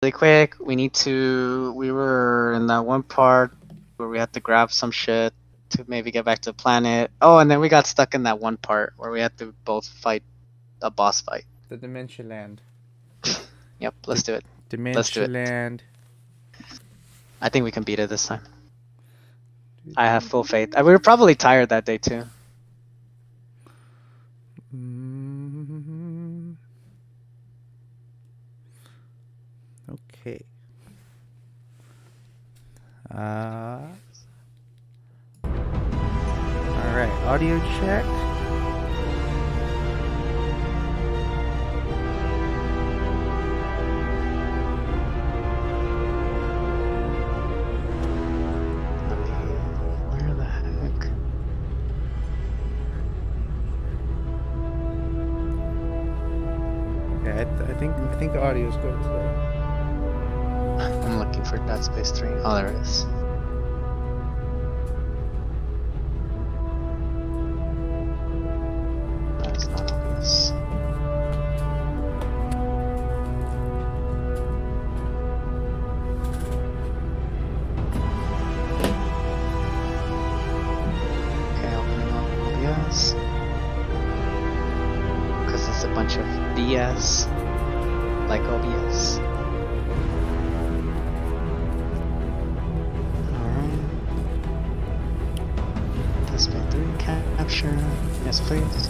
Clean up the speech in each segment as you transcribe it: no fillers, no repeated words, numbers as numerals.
really quick. We were in that one part where we had to grab some shit to maybe get back to the planet. Oh, and then we got stuck in that one part where we had to both fight a boss fight. The Dementia Land. Yep, let's do it. Let's do Dementia it. Land. I think we can beat it this time. I have full faith. We were probably tired that day too. Okay. Alright, audio check. Where the heck? Okay, I think the audio's good today. I'm looking for Dead Space 3. Oh, there it is. That's not obvious. Okay, opening up OBS. Because it's a bunch of BS. Like OBS. Alright. Dead Space 3 capture. Yes, please.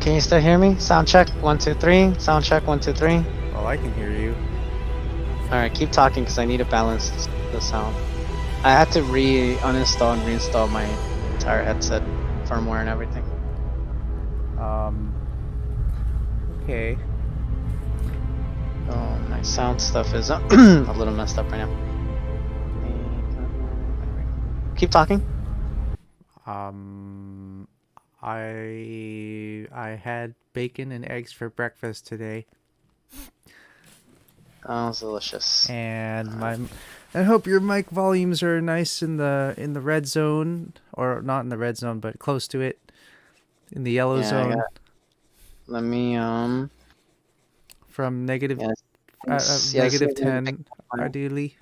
Can you still hear me? Sound check 1 2 3. Sound check 1 2 3. Well, I can hear you. Alright, keep talking because I need to balance the sound. I had to uninstall and reinstall my entire headset firmware and everything. Okay. Oh, my sound stuff is a little messed up right now. Keep talking. I had bacon and eggs for breakfast today, Oh, it's delicious. and I hope your mic volumes are nice in the red zone, or not in the red zone, but close to it, in the yellow Yeah, zone. Let me From negative yes, negative 10, ideally.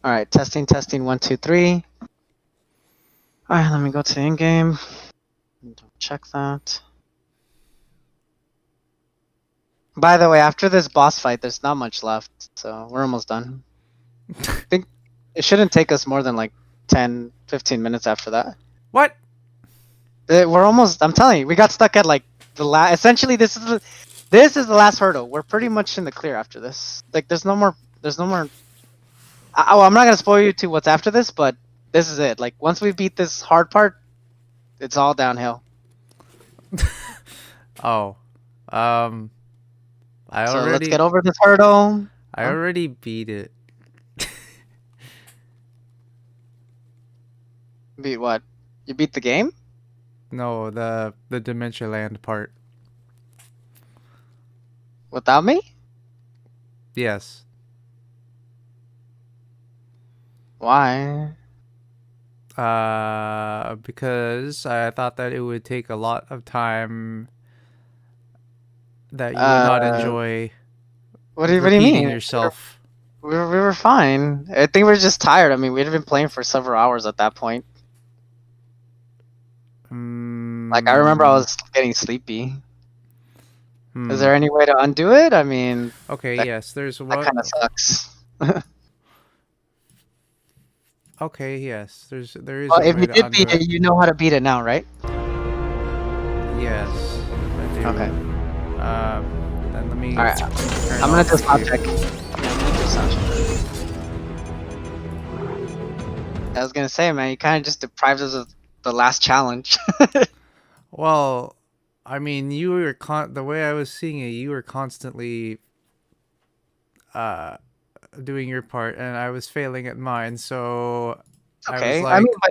All right, testing 1 2 3. All right, let me go to in-game. Check that. By the way, after this boss fight, there's not much left, so we're almost done. I think it shouldn't take us more than like 10, 15 minutes after that. What? We're almost. I'm telling you, we got stuck at like the last. Essentially, this is the last hurdle. We're pretty much in the clear after this. Like, there's no more. I'm not gonna spoil you to what's after this, but this is it. Like, once we beat this hard part, it's all downhill. Oh, Let's get over this hurdle. I already beat it. Beat what? You beat the game? No, the Dementia Land part. Without me? Yes. Why? Because I thought that it would take a lot of time that you would not enjoy. What do you repeating mean? yourself. We were fine. I think we are just tired. I mean, we'd been playing for several hours at that point. Like, I remember I was getting sleepy. Is there any way to undo it? I mean, okay, yes, there's one. That kind of sucks. Okay, yes, there is. Well, if you did beat it, you know how to beat it now, right? Yes, I do. Okay. Then let me. All right, I'm gonna do sound check. I was gonna say, man, you kind of just deprived us of the last challenge. Well, I mean, you were the way I was seeing it, you were constantly doing your part, and I was failing at mine. So okay, I was like, I mean, but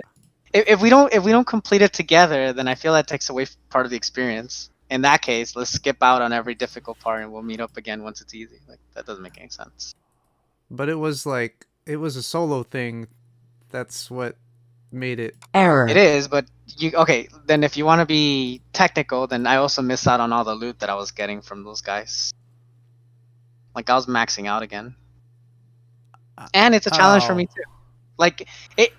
if we don't complete it together, then I feel that takes away part of the experience. In that case, let's skip out on every difficult part, and we'll meet up again once it's easy. Like, that doesn't make any sense. But it was like, it was a solo thing. That's what made it. Error. It is, but you okay? Then if you want to be technical, then I also miss out on all the loot that I was getting from those guys. Like I was maxing out again, and it's a challenge for me too. Like,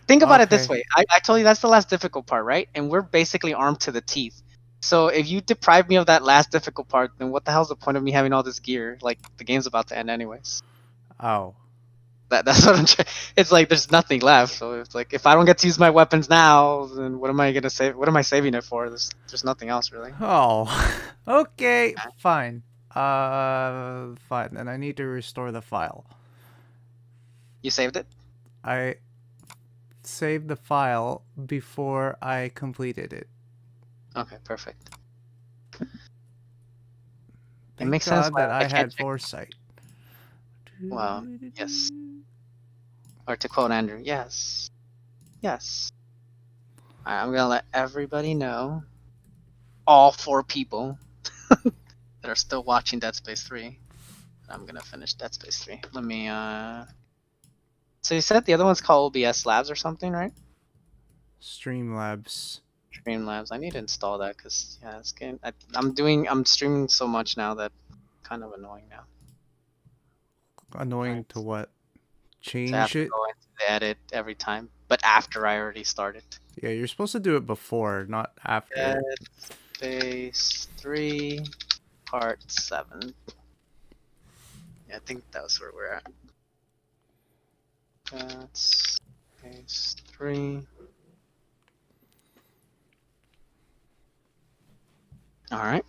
think about it this Okay. way. I told you that's the last difficult part, right? And we're basically armed to the teeth. So if you deprive me of that last difficult part, then what the hell's the point of me having all this gear? Like the game's about to end anyways. Oh. That's what I'm trying. It's like there's nothing left. So it's like if I don't get to use my weapons now, then what am I gonna save? What am I saving it for? There's nothing else really. Oh. Okay. Fine. Fine. Then I need to restore the file. You saved it? I saved the file before I completed it. Okay, perfect. Thank makes God sense why that I I can't had check. foresight. Wow. Yes. Or to quote Andrew, yes. Yes. Alright, I'm gonna let everybody know, all 4 people that are still watching Dead Space 3. I'm gonna finish Dead Space 3. Let me, So you said the other one's called OBS Labs or something, right? Streamlabs. Streamlabs. I need to install that because, yeah, it's getting... I'm streaming so much now that kind of annoying now. Annoying to what? To have Change to it? go into the edit every time, but after I already started. Yeah, you're supposed to do it before, not after. Dead Space 3, Part 7. Yeah, I think that's where we're at. Dead Space 3. Alright.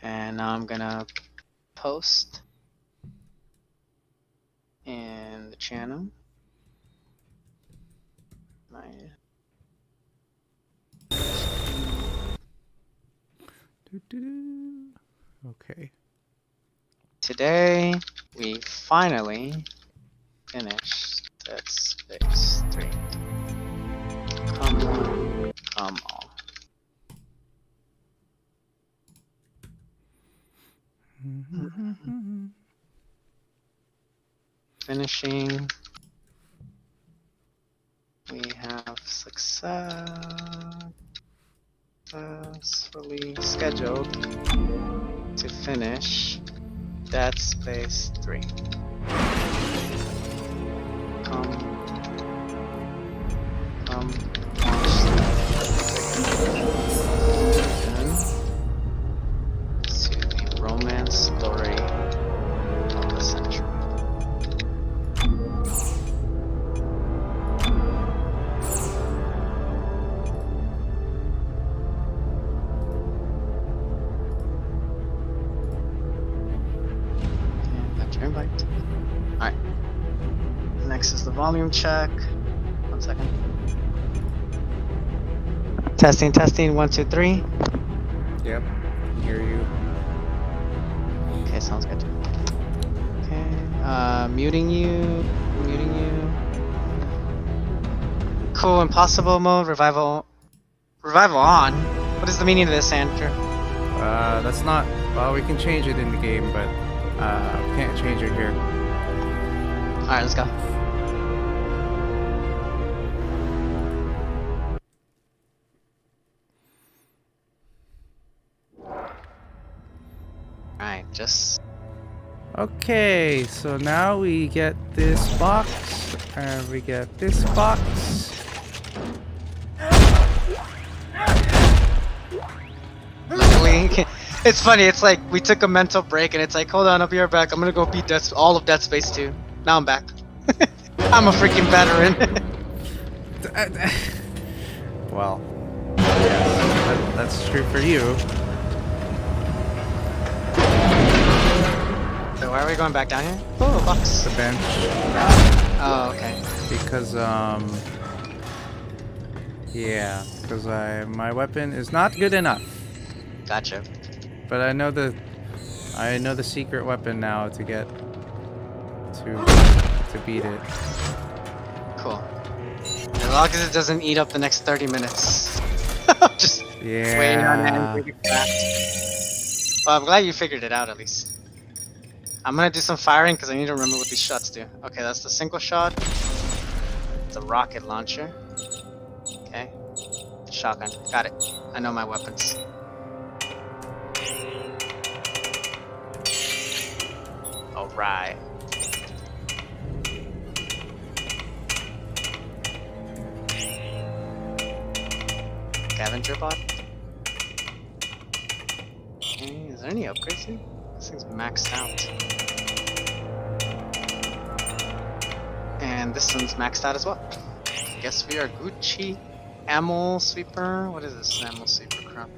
And now I'm gonna post in the channel. My Okay. Today, we finally finished Dead Space 3. Come on, come on. Finishing. We have successfully scheduled to finish Dead Space 3. Come watch to the romance story of the century. Invite. Alright. Next is the volume check. 1 second. Testing, 1, 2, 3. Yep. Hear you. Okay, sounds good. Okay. Muting you. Cool, impossible mode, revival on. What is the meaning of this, Andrew? That's not. Well, we can change it in the game, but we can't change it here. Alright, let's go. Alright, just... Okay, so now we get this box, and we get this box. Luckily, it's funny, it's like we took a mental break and it's like, hold on, I'll be right back. I'm gonna go beat all of Dead Space 2. Now I'm back. I'm a freaking veteran. Well, yeah, that's true for you. So why are we going back down here? Oh, a box. The bench. Oh, okay. Because, yeah, because my weapon is not good enough. Gotcha. But I know the secret weapon now to get to beat it. Cool. As long as it doesn't eat up the next 30 minutes. Just waiting on Andrew to craft. Well, I'm glad you figured it out at least. I'm gonna do some firing because I need to remember what these shots do. Okay, that's the single shot. It's a rocket launcher. shotgun. Got it. I know my weapons. Alright. Scavenger bot? Okay, is there any upgrades here? This thing's maxed out. And this one's maxed out as well. Guess we are Gucci. Ammo sweeper? What is this ammo sweeper crap?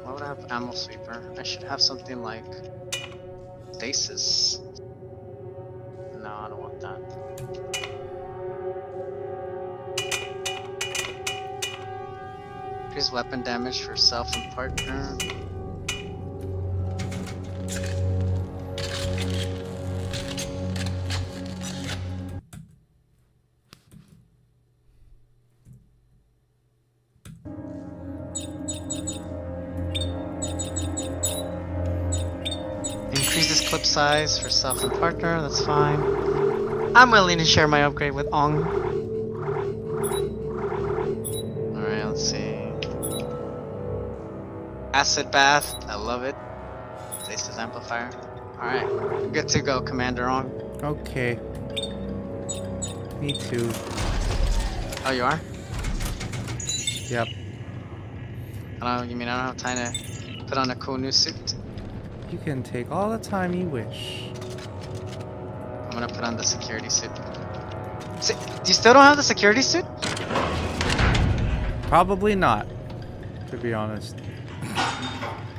Why would I have ammo sweeper? I should have something like stasis. No, I don't want that. Increase weapon damage for self and partner. Increases clip size for self and partner, that's fine. I'm willing to share my upgrade with Ong. Alright, let's see. Acid bath, I love it. Stasis amplifier. Alright, good to go, Commander Ong. Okay. Me too. Oh, you are? Yep. I don't, you mean I don't have time to put on a cool new suit? You can take all the time you wish. I'm gonna put on the security suit. You still don't have the security suit? Probably not, to be honest.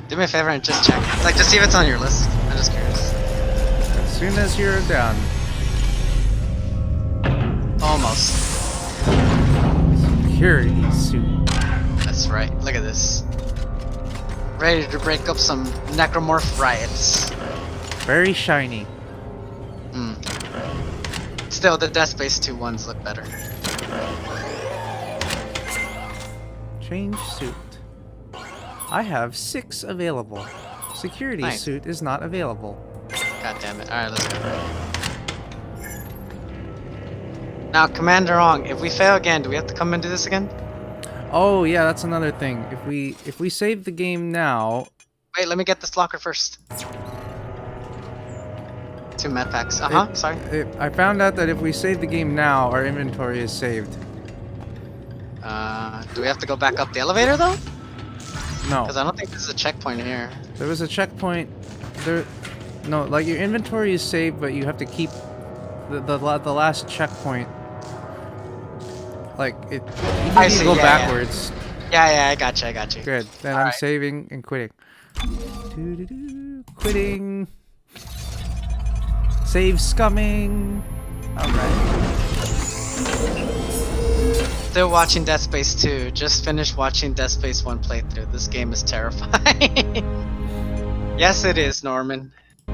Do me a favor and just check. Like, just see if it's on your list. I'm just curious. As soon as you're done. Almost. Security suit. That's right. Look at this. Ready to break up some necromorph riots. Very shiny. Hmm. Still, the Death Space 2 ones look better. Change suit. I have 6 available. Security Nice. suit is not available. God damn it. Alright, let's go. Now, Commander Ong, if we fail again, do we have to come and do this again? Oh yeah, that's another thing. If we save the game now, Wait, let me get this locker first. 2 med packs. Uh-huh, sorry. I found out that if we save the game now, our inventory is saved. Do we have to go back up the elevator, though? No, Because I don't think this is a checkpoint here. there was a checkpoint. No, like your inventory is saved, but you have to keep the last checkpoint. Like it, you I need see, to go yeah, backwards. Yeah, I got you. Good. Then I'm Alright. saving and quitting. Quitting. Save scumming. Alright. Still watching Dead Space 2. Just finished watching Dead Space 1 playthrough. This game is terrifying. Yes, it is, Norman.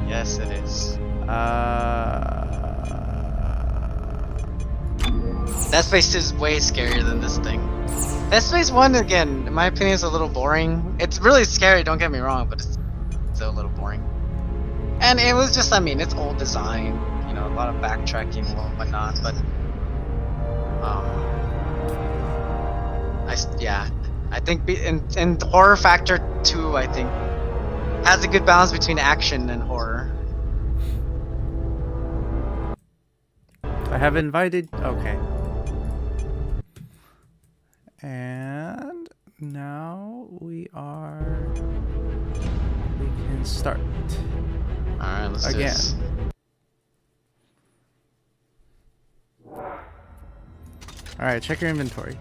Yes, it is. Dead Space 2 is way scarier than this thing. Dead Space 1, again, in my opinion, is a little boring. It's really scary, don't get me wrong, but it's still a little boring. And it was just, I mean, it's old design, you know, a lot of backtracking and whatnot, but I think in Horror Factor 2, I think, has a good balance between action and horror. I have invited. Okay. And now we can start. Alright, let's do Again. this. Alright, check your inventory.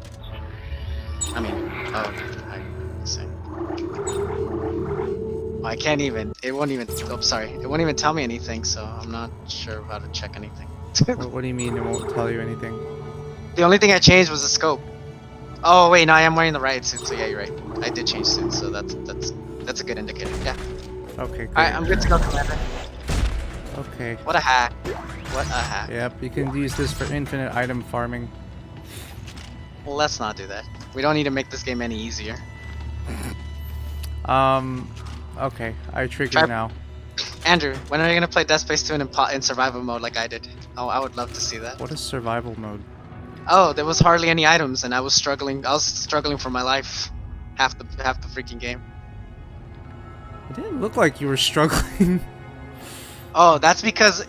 I mean, oh, okay, I see. Oh, I can't even, it won't even, oh, sorry, it won't even tell me anything, so I'm not sure how to check anything. What do you mean it won't tell you anything? The only thing I changed was the scope. Oh wait, no, I am wearing the riot suit, so yeah, you're right. I did change suits, so that's a good indicator. Yeah. Okay, great. Alright, I'm good to go, Commander. Okay. What a hack. What a hack. Yep, you can use this for infinite item farming. Well, let's not do that. We don't need to make this game any easier. Okay, I trigger now. Andrew, when are you gonna play Dead Space 2 in survival mode like I did? Oh, I would love to see that. What is survival mode? Oh, there was hardly any items, and I was struggling. I was struggling for my life, half the freaking game. It didn't look like you were struggling. Oh, that's because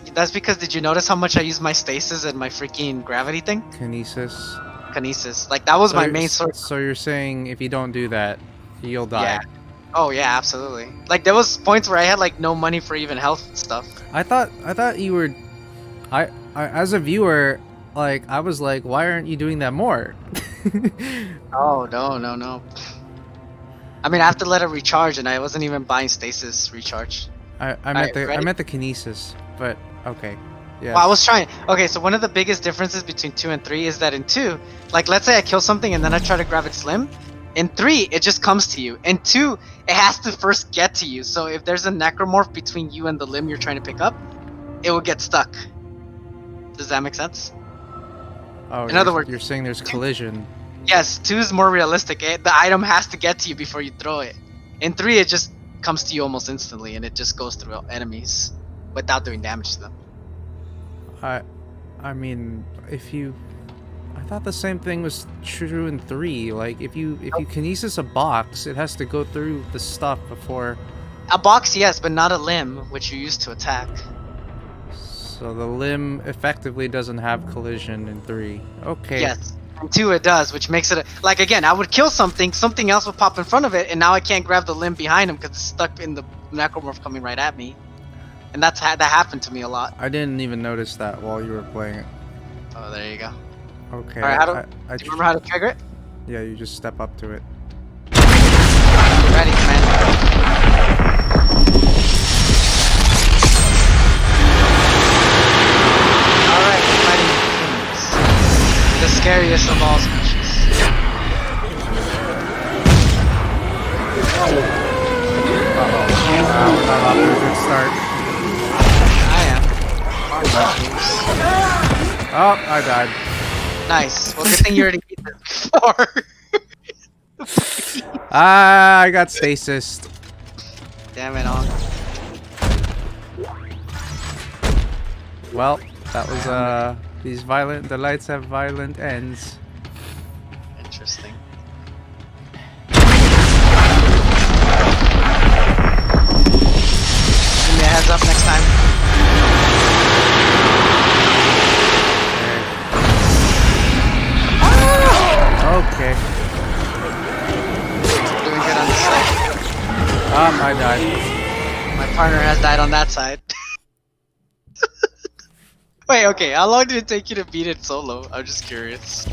did you notice how much I use my stasis and my freaking gravity thing? Kinesis. Kinesis. Like that was my you're- main source. So you're saying if you don't do that, you'll die. Yeah. Oh yeah, absolutely. Like there was points where I had like no money for even health stuff. I thought you were. I as a viewer, like I was like, why aren't you doing that more? Oh no. I mean, I have to let it recharge, and I wasn't even buying stasis recharge. I Alright, ready? meant the kinesis, but okay. Yeah. Well, I was trying. Okay, so one of the biggest differences between 2 and 3 is that in 2, like let's say I kill something and then I try to grab its limb. In 3, it just comes to you. In 2, it has to first get to you. So if there's a necromorph between you and the limb you're trying to pick up, it will get stuck. Does that make sense? Oh, in other words- you're saying there's collision. Yes, 2 is more realistic. The item has to get to you before you throw it. In 3, it just comes to you almost instantly, and it just goes through enemies without doing damage to them. I mean, if you, I thought the same thing was true in 3. Like if you kinesis a box, it has to go through the stuff before. A box, yes, but not a limb, which you use to attack. So the limb effectively doesn't have collision in 3. Okay. Yes. In 2 it does, which makes it like again, I would kill something else would pop in front of it, and now I can't grab the limb behind him because it's stuck in the necromorph coming right at me. And that happened to me a lot. I didn't even notice that while you were playing it. Oh, there you go. Okay. Alright, how do I you remember how to trigger it? Yeah, you just step up to it. Ready, Commander. Alright, we're fighting humans. The scariest of all species. I'm off to a good start. I am. Oh, I died. Nice. Well, good thing you already beat this before. I got stasis. Damn it, on. Well, that was the lights have violent ends. Interesting. Give me a heads up next time. Okay. Doing good on this side. I died. My partner has died on that side. Wait, okay, how long did it take you to beat it solo? I'm just curious. 3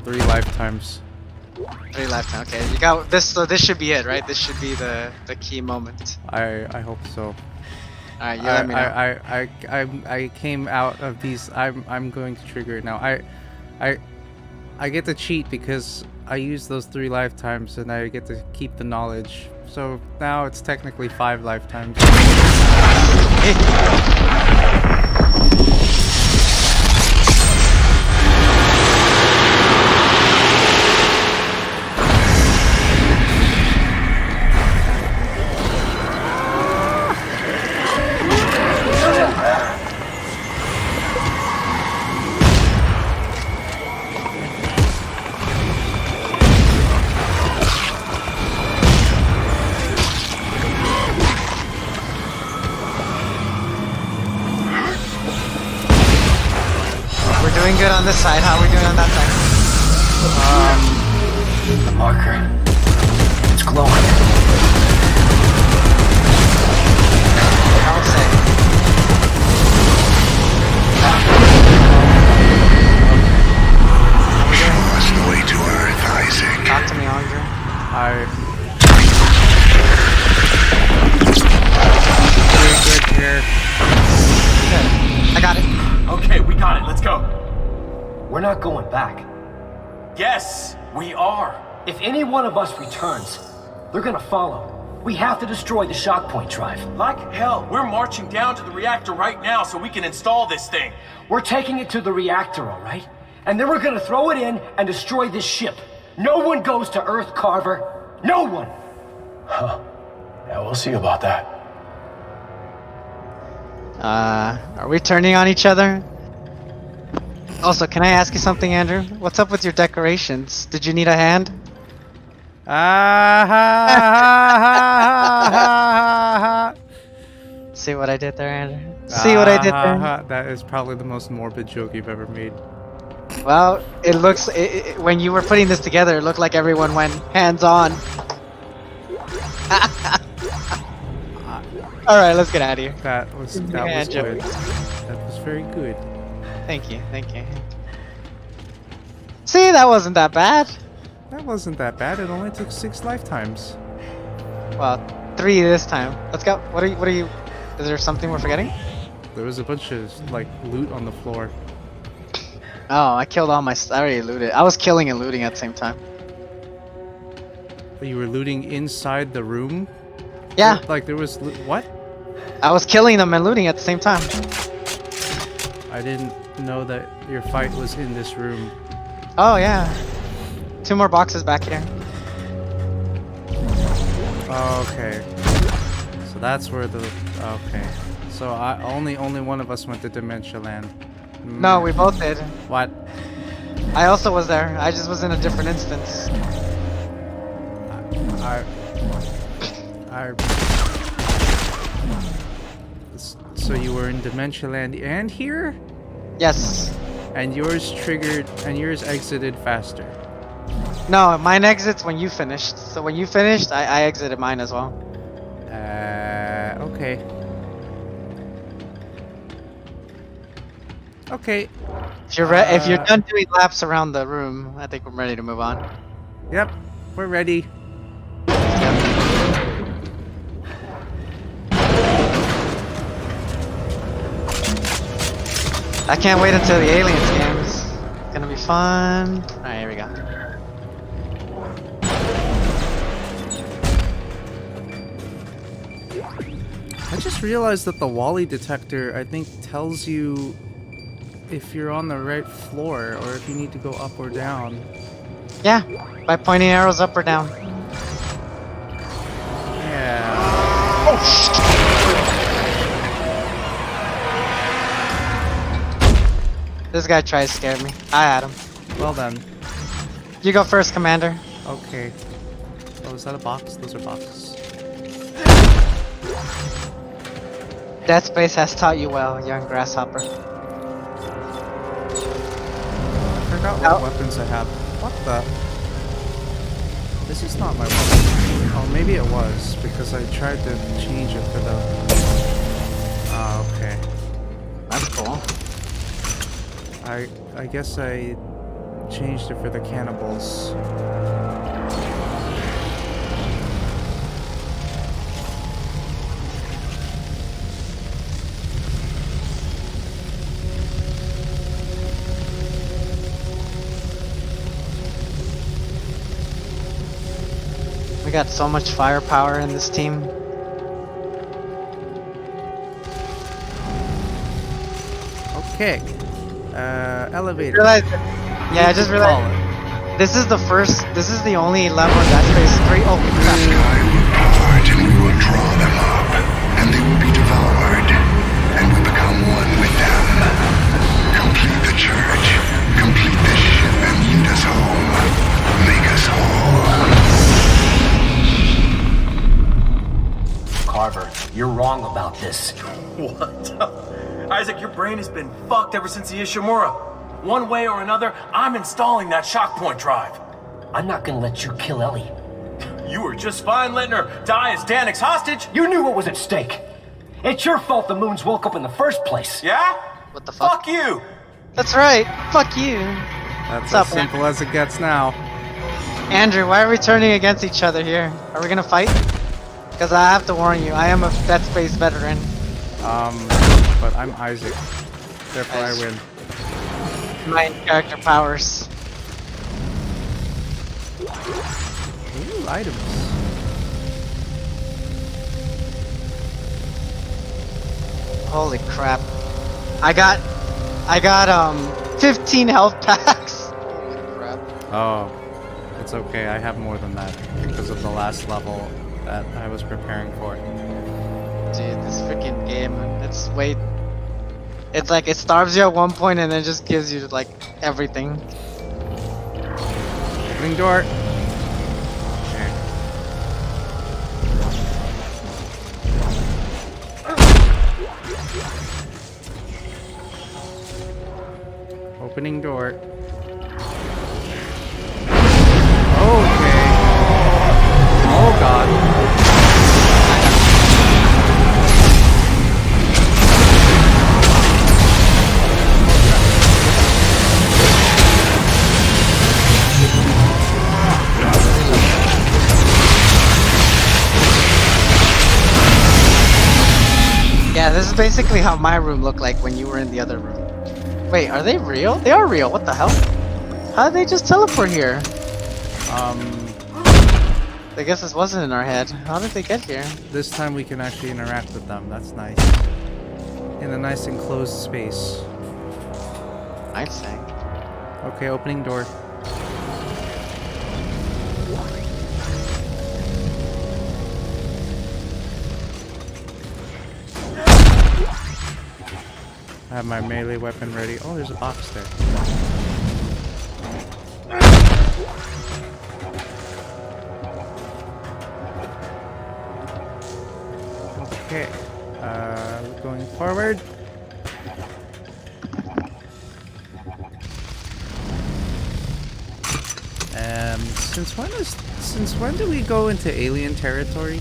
lifetimes. 3 lifetime, okay. You got this, so this should be it, right? This should be the key moment. I hope so. Alright, you let me know. I came out of these. I'm going to trigger it now. I get to cheat because I use those 3 lifetimes and I get to keep the knowledge. So now it's technically 5 lifetimes. We're doing good on this side. How are we doing on that side? The marker. It's glowing. I would say. Show us the way to Earth, Isaac. Talk to me, Andre. Doing good here. Good. I got it. Okay, we got it. Let's go. We're not going back. Yes, we are. If any one of us returns, they're gonna follow. We have to destroy the shock point drive. Like hell, we're marching down to the reactor right now so we can install this thing. We're taking it to the reactor, all right? And then we're gonna throw it in and destroy this ship. No one goes to Earth, Carver. No one. Yeah, we'll see about that. Are we turning on each other? Also, can I ask you something, Andrew? What's up with your decorations? Did you need a hand? Ah ha ha ha ha ha. See what I did there, Andrew? See what I did there? That is probably the most morbid joke you've ever made. Well, it looks... when you were putting this together, it looked like everyone went hands-on. Alright, let's get out of here. That was Yeah, good. That was very good. Thank you, thank you. See, that wasn't that bad. That wasn't that bad. It only took 6 lifetimes. Well, 3 this time. Let's go. What are you... Is there something we're forgetting? There was a bunch of like loot on the floor. Oh, I killed all my... I already looted. I was killing and looting at the same time. You were looting inside the room? Yeah, Like there was what? I was killing them and looting at the same time. I didn't know that your fight was in this room. Oh, yeah. 2 more boxes back here. Okay. So that's where the okay. So only one of us went to Dementia Land. No, we both did. What? I also was there. I just was in a different instance. I So you were in Dementia Land and here? Yes. And yours triggered and yours exited faster. No, mine exits when you finished. So when you finished, I exited mine as well. Okay. Okay. If you're done doing laps around the room, I think we're ready to move on. Yep, we're ready. I can't wait until the Aliens games. It's gonna be fun. Alright, here we go. I just realized that the Wally detector, I think, tells you if you're on the right floor or if you need to go up or down. Yeah, by pointing arrows up or down. Yeah. This guy tried to scare me. I had him. Well then. You go first, Commander. Okay. Oh, is that a box? Those are boxes. Dead Space has taught you well, young grasshopper. I forgot what weapons I have. What the? This is not my weapon. Oh, maybe it was, because I tried to change it for the... Ah, okay. That's cool. I guess I changed it for the cannibals. We got so much firepower in this team. Okay. Elevator. Yeah, I just realized. This is the only level in Dead Space 3. Oh, crap. Sky will part and we will draw them up, and they will be devoured, and we become one with them. Complete the church, complete the ship, and lead us home. Make us whole. Carver, you're wrong about this. What? Isaac, your brain has been fucked ever since the Ishimura. One way or another, I'm installing that shock point drive. I'm not gonna let you kill Ellie. You were just fine letting her die as Danik's hostage. You knew what was at stake. It's your fault the moons woke up in the first place. Yeah? What the fuck? Fuck you. That's right. Fuck you. That's What's up, as simple as it gets now. Andrew, why are we turning against each other here? Are we gonna fight? Because I have to warn you, I am a Dead Space veteran. But I'm Isaac. Therefore I win. My character powers. Ooh, items. Holy crap. I got 15 health packs. Holy crap. Oh, it's okay. I have more than that because of the last level that I was preparing for. Dude, this freaking game, it's way... It's like it starves you at one point and then just gives you like everything. Opening door. Opening door. Okay. Oh god. Yeah, this is basically how my room looked like when you were in the other room. Wait, are they real? They are real. What the hell? How did they just teleport here? I guess this wasn't in our head. How did they get here? This time we can actually interact with them. That's nice. In a nice enclosed space. I'd say. Okay, opening door. I have my melee weapon ready. Oh, there's a box there. Okay. Going forward. Since when do we go into alien territory?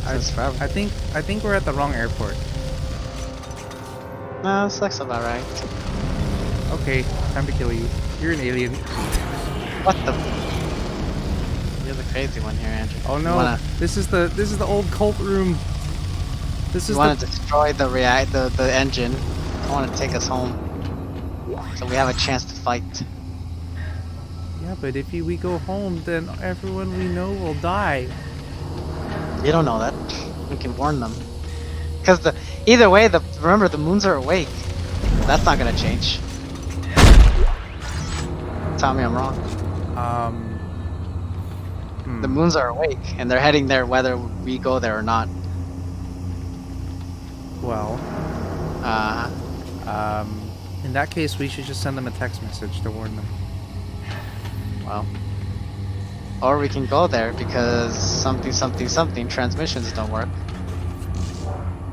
Since forever. I think we're at the wrong airport. No, this looks about right. Okay, time to kill you. You're an alien. What the? You're the crazy one here, Andrew. Oh no! This is the old cult room. This is You want to destroy the engine. You want to take us home, so we have a chance to fight. Yeah, but if we go home, then everyone we know will die. You don't know that. We can warn them. Because either way, remember the moons are awake. That's not gonna change. Tell me I'm wrong. The moons are awake, and they're heading there whether we go there or not. Well, in that case, we should just send them a text message to warn them. Well, or we can go there because something transmissions don't work.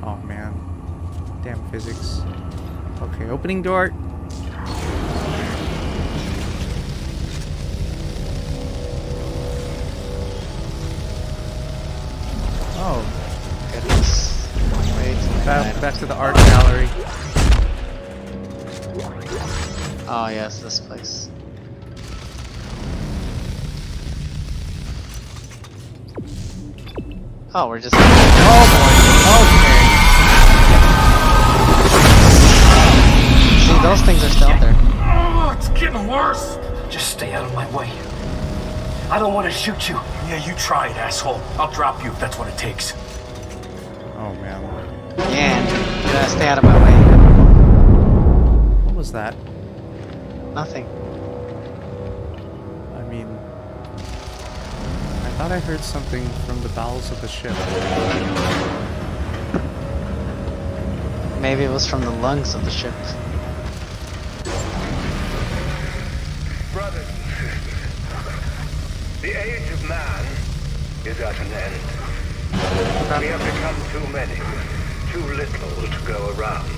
Oh man, damn physics. Okay, opening door. Oh, Goodness. Wait. back to the art gallery. Oh yes, this place. Oh, we're just. Oh boy. Okay. See, those things are still out there. Oh, it's getting worse. Just stay out of my way. I don't want to shoot you. Yeah, you try it, asshole. I'll drop you if that's what it takes. Oh man. Yeah, Andrew, you gotta stay out of my way. What was that? Nothing. I mean, I thought I heard something from the bowels of the ship. Maybe it was from the lungs of the ship. Brothers and sisters, the age of man is at an end. We have become too many, with too little to go around.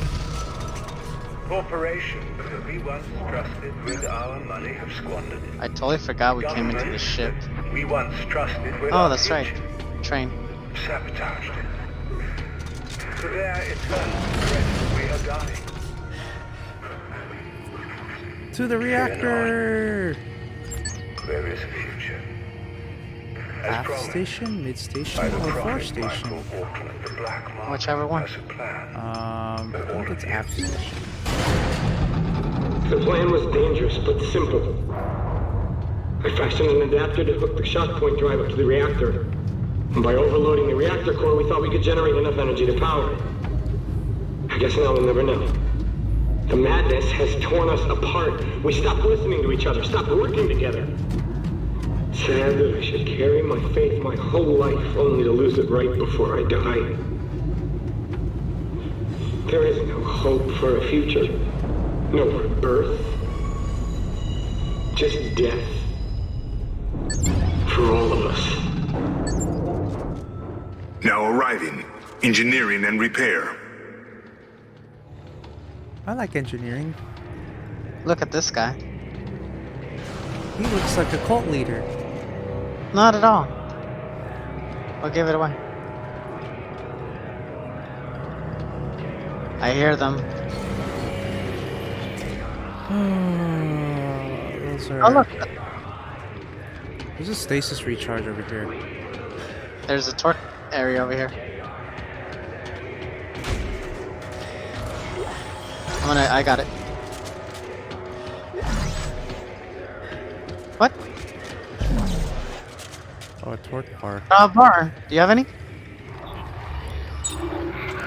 Corporations that we once trusted with our money have squandered it. I totally forgot we came into the ship. We once trusted with Oh, our that's right. future, Train. sabotaged it. To their eternal threat, we are dying. To the reactor! There is a future. As Half promised station, mid by station, the or four prophet station? Michael Auckland, the Black Mark Whichever one. has a plan. I think it's half station. The plan was dangerous, but simple. I fashioned an adapter to hook the shock point drive up to the reactor. And by overloading the reactor core, we thought we could generate enough energy to power it. I guess now we'll never know. The madness has torn us apart. We stopped listening to each other, stopped working together. Sad that I should carry my faith my whole life only to lose it right before I die. There is no hope for a future. No more birth. Just death. For all of us. Now arriving. Engineering and repair. I like engineering. Look at this guy. He looks like a cult leader. Not at all. I'll give it away. I hear them. Those are... Oh look, There's a stasis recharge over here. there's a torque area over here. I got it. What? Oh, a torque bar. Bar. Do you have any?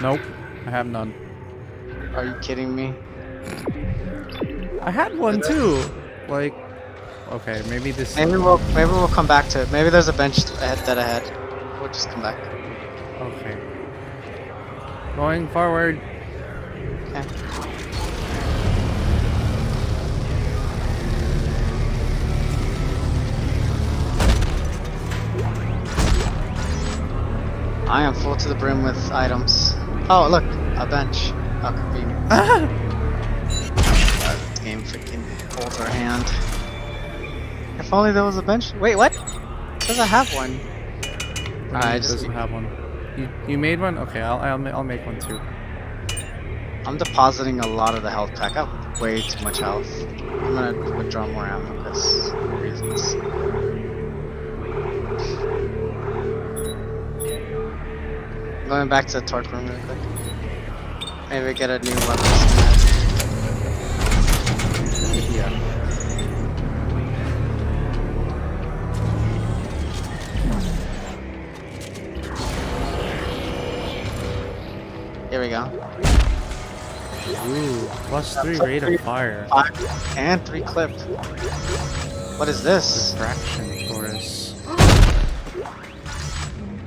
Nope, I have none. Are you kidding me? I had one too. Like, okay, maybe this. Maybe we'll come back to it. Maybe there's a bench ahead. We'll just come back. Okay. Going forward. Okay. I am full to the brim with items. Oh, look, a bench. How convenient. This game freaking holds our hand. If only there was a bench. Wait, what? It says I have one. I just doesn't have one. You made one? Okay, I'll make one too. I'm depositing a lot of the health pack. I have way too much health. I'm gonna withdraw more ammo because reasons. Going back to the torque room really quick. Maybe get a new weapon. Yeah. Here we go. Ooh, +3 rate of fire. 5 and 3 clipped. What is this? Fraction Taurus.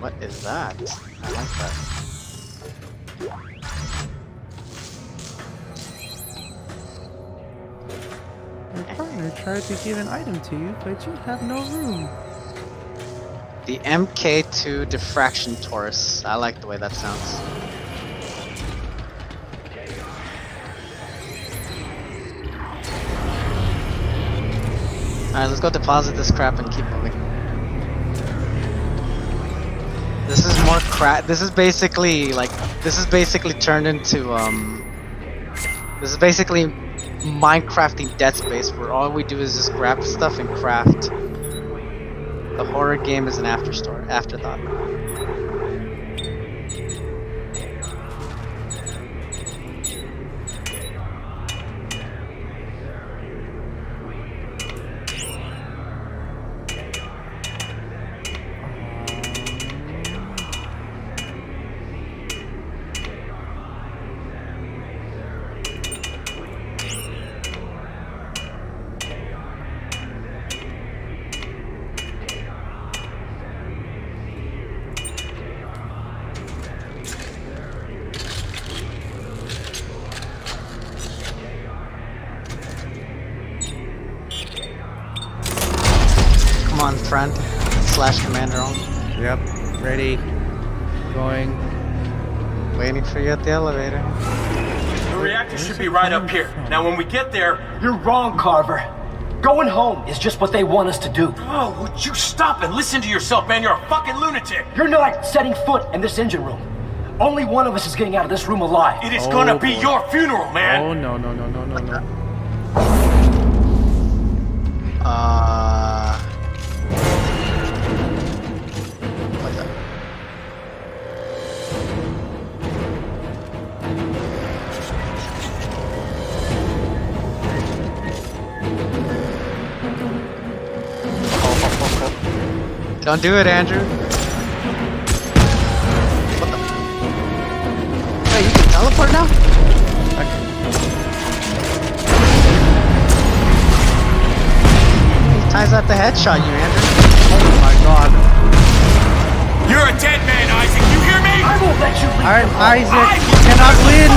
What is that? I like that. Your partner tried to give an item to you, but you have no room. The MK2 Diffraction Taurus. I like the way that sounds. Alright, let's go deposit this crap and keep moving. This is more crap. This is basically turned into this is basically Minecrafting Dead Space, where all we do is just grab stuff and craft. The horror game is an afterthought. Come on, friend. / commander on. Yep, ready. Going. Waiting for you at the elevator. The reactor should be right up here. Now, when we get there... You're wrong, Carver. Going home is just what they want us to do. Oh, would you stop and listen to yourself, man? You're a fucking lunatic. You're not setting foot in this engine room. Only one of us is getting out of this room alive. It is gonna be your funeral, man. Oh no. What's that? Don't do it, Andrew. What the? Wait, you can teleport now? He ties out the headshot, you Andrew. Oh my god. You're a dead man, Isaac. You hear me? I won't let you leave Alright, them alone. Isaac, you cannot win!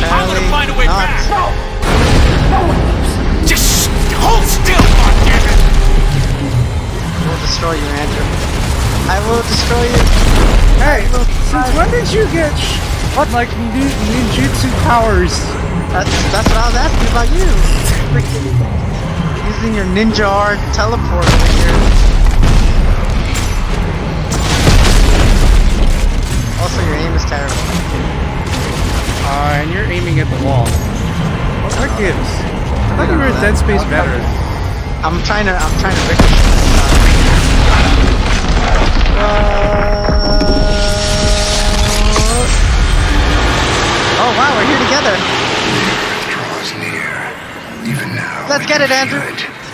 I'm gonna find a way Not. back. No! No one leaves. Just hold still, goddammit! I will destroy you, Andrew. I will destroy you. Hey, since when did you get like ninjutsu powers? That's what I was asking about you. Freaking using your ninja art teleport over here. Also, your aim is terrible. And you're aiming at the wall. What gives? I thought you were a Dead Space veteran. I'm trying to ricochet. Oh wow, we're here together. Draws near. Even now. Let's get it, Andrew.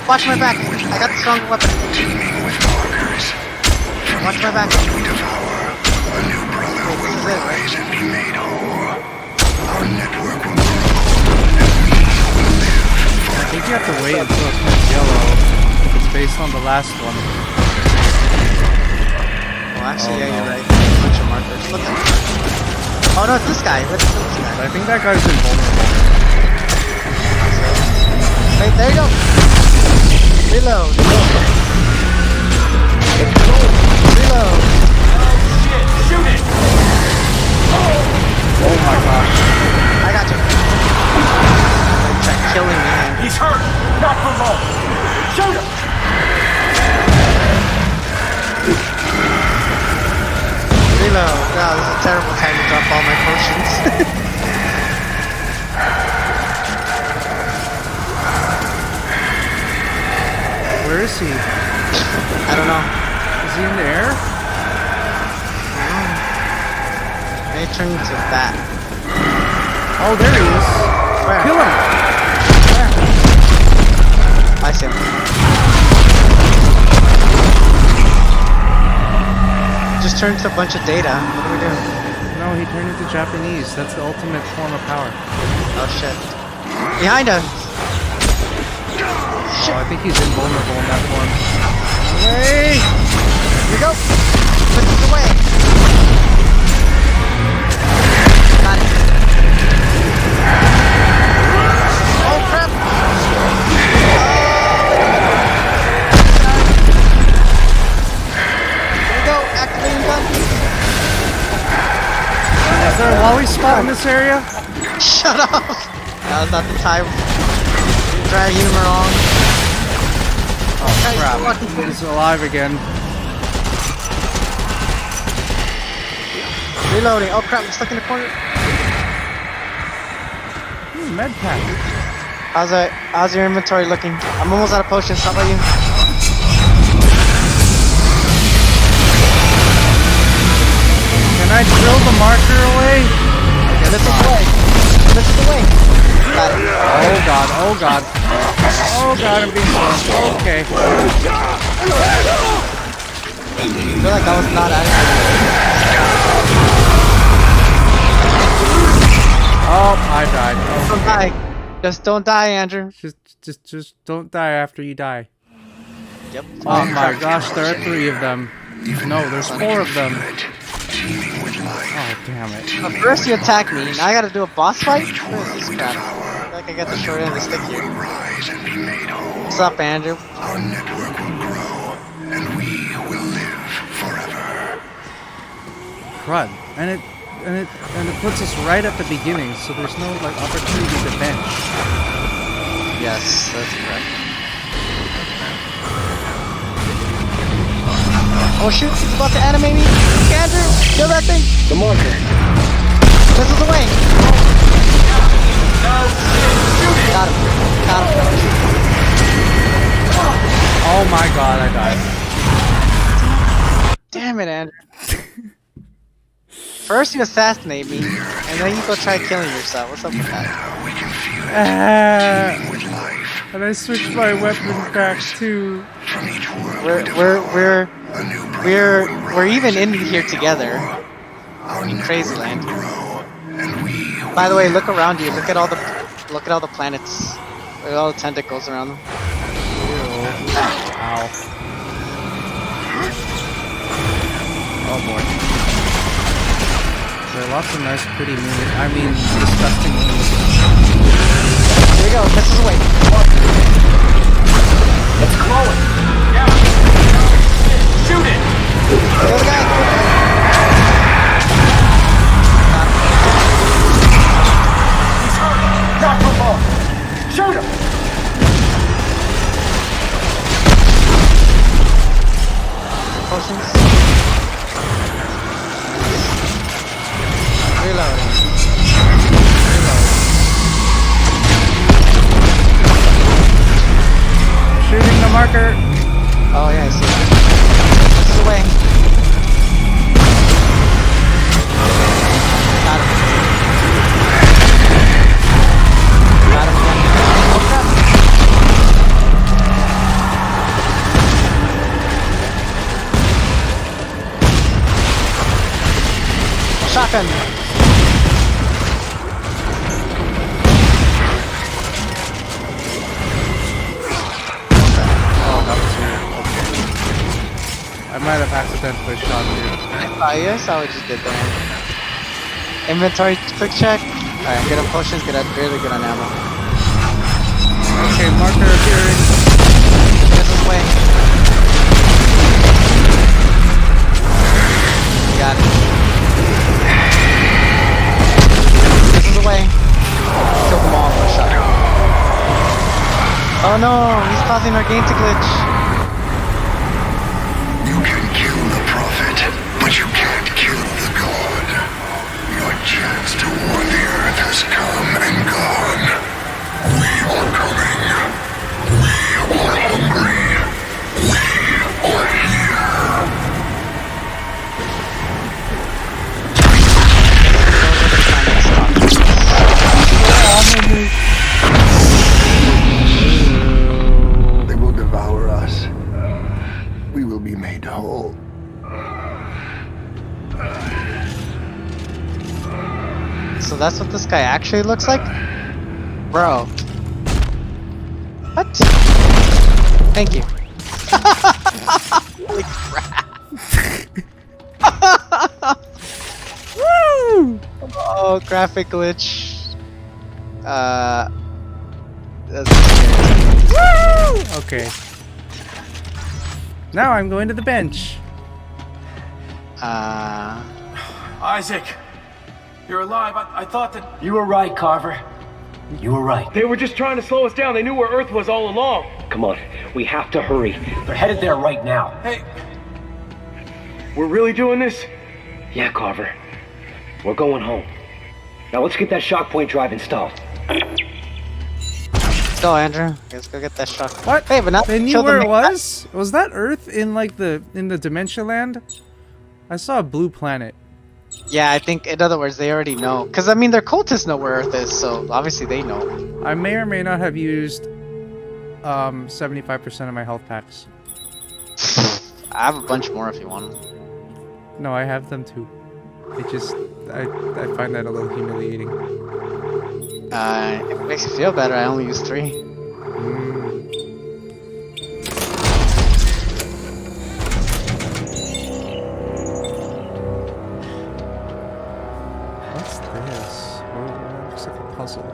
Watch my back. I got the stronger weapon. Teaming with markers. From Watch my back. we devour, a new brother will This is it, right? rise and be made whole. Our network will grow, and we will live I forever. think you have to wait until it turns yellow. It's based on the last one. Well, actually, Oh, yeah, no. you're right. There's a bunch of markers. Look at it. Oh no, it's this guy. Let's kill this guy. I think that guy's invulnerable. Wait, there you go. Reload. Reload. Shit, shoot it! Oh my gosh. I got you. Try killing me. He's hurt! Not for long. Shoot him! Reload. Wow, this is a terrible time to drop all my potions. Where is he? I don't know. Is he in the air? May turn into that. Oh, there he is. Where? Kill him. I see him. Just turned into a bunch of data. What do we do? No, he turned into Japanese. That's the ultimate form of power. Oh shit. Behind us! Oh, I think he's invulnerable in that form. Hey! Here we go! Put this away! Got it. Oh crap! Here we go! Activating gun! Is there a Wally spot in this area? Shut up! That was not the time. Dragging him along. Oh Guys, crap. what? He's alive again. Reloading. Oh crap, I'm stuck in the corner. Med pack. How's your inventory looking? I'm almost out of potions. How about you? Can I drill the marker away? Yeah, this is the way. This is the way. Got it. Oh god, oh god. Oh god, I'm being slow. Okay. I feel like I was not accurate. Oh, I died. Oh, Don't die. Just don't die, Andrew. just don't die after you die. Yep. Oh my gosh, there are 3 of them. No, there's 4 of them. Teaming with life. Oh damn it. But first you attack me, now I gotta do a boss fight? What is this crap? I feel like I got the short end of the stick here. Rise and be made whole. What's up, Andrew? Our network will grow, and we will live forever. Crud. And it puts us right at the beginning, so there's no like opportunity to bench. Yes, that's correct. Oh shoot, he's about to animate me. Andrew, kill that thing. The marker. This is the way. Got him. Got him. Oh my god, I died. Damn it, Andrew. First you assassinate me, and then you go try killing yourself. What's up with that? Now we can feel it Ah, with life. and I switched my weapon back too. From each world We're we we're devour, we're a new brother we're will we're rise even in and be here made together. whole. Our In Crazy network Land. will grow, and we By the will way, look around you. Look at all the planets. Look at all the tentacles around them. Ow. Oh boy. There are lots of nice, pretty moon. I mean, disgusting moons. Here we go. This is away. It's glowing. Yeah. Shoot it. Kill the guy. He's hurt. Not for long. Shoot him. Potions. Reloading. Shooting the marker. Oh yeah, I see that. This is away. Got him. Got him again. Oh crap. Shotgun. Oh, that was weird. Okay. I might have accidentally shot you. I saw what you did there. Inventory quick check. Alright, get on potions, get really good on ammo. Okay, marker appearing. This is way. Got it. This is the way. Killed them all in one shot. Oh no, he's causing our game to glitch. You can kill the prophet, but you can't kill the god. Your chance to war the earth has come and gone. We are coming. We are hungry. We are here. They will devour us. We will be made whole. So that's what this guy actually looks like? Bro. What? Thank you. Holy crap. Woo! Oh, graphic glitch. That's scary. Woo! Okay. Now I'm going to the bench. Isaac, you're alive. I thought that. You were right, Carver. You were right. They were just trying to slow us down. They knew where Earth was all along. Come on, we have to hurry. They're headed there right now. Hey, We're really doing this? Yeah, Carver. We're going home. Now let's get that shock point drive installed. Let's go, Andrew. Let's go get that shot. What? Hey, but not They knew kill the where it main- was? Was that Earth in like the Dementia Land? I saw a blue planet. Yeah, I think, in other words, they already know. Because, I mean, their cultists know where Earth is, so obviously they know. I may or may not have used 75% of my health packs. I have a bunch more if you want them. No, I have them too. It just I find that a little humiliating. If it makes you feel better, I only use 3. What's this? Oh, looks like a puzzle.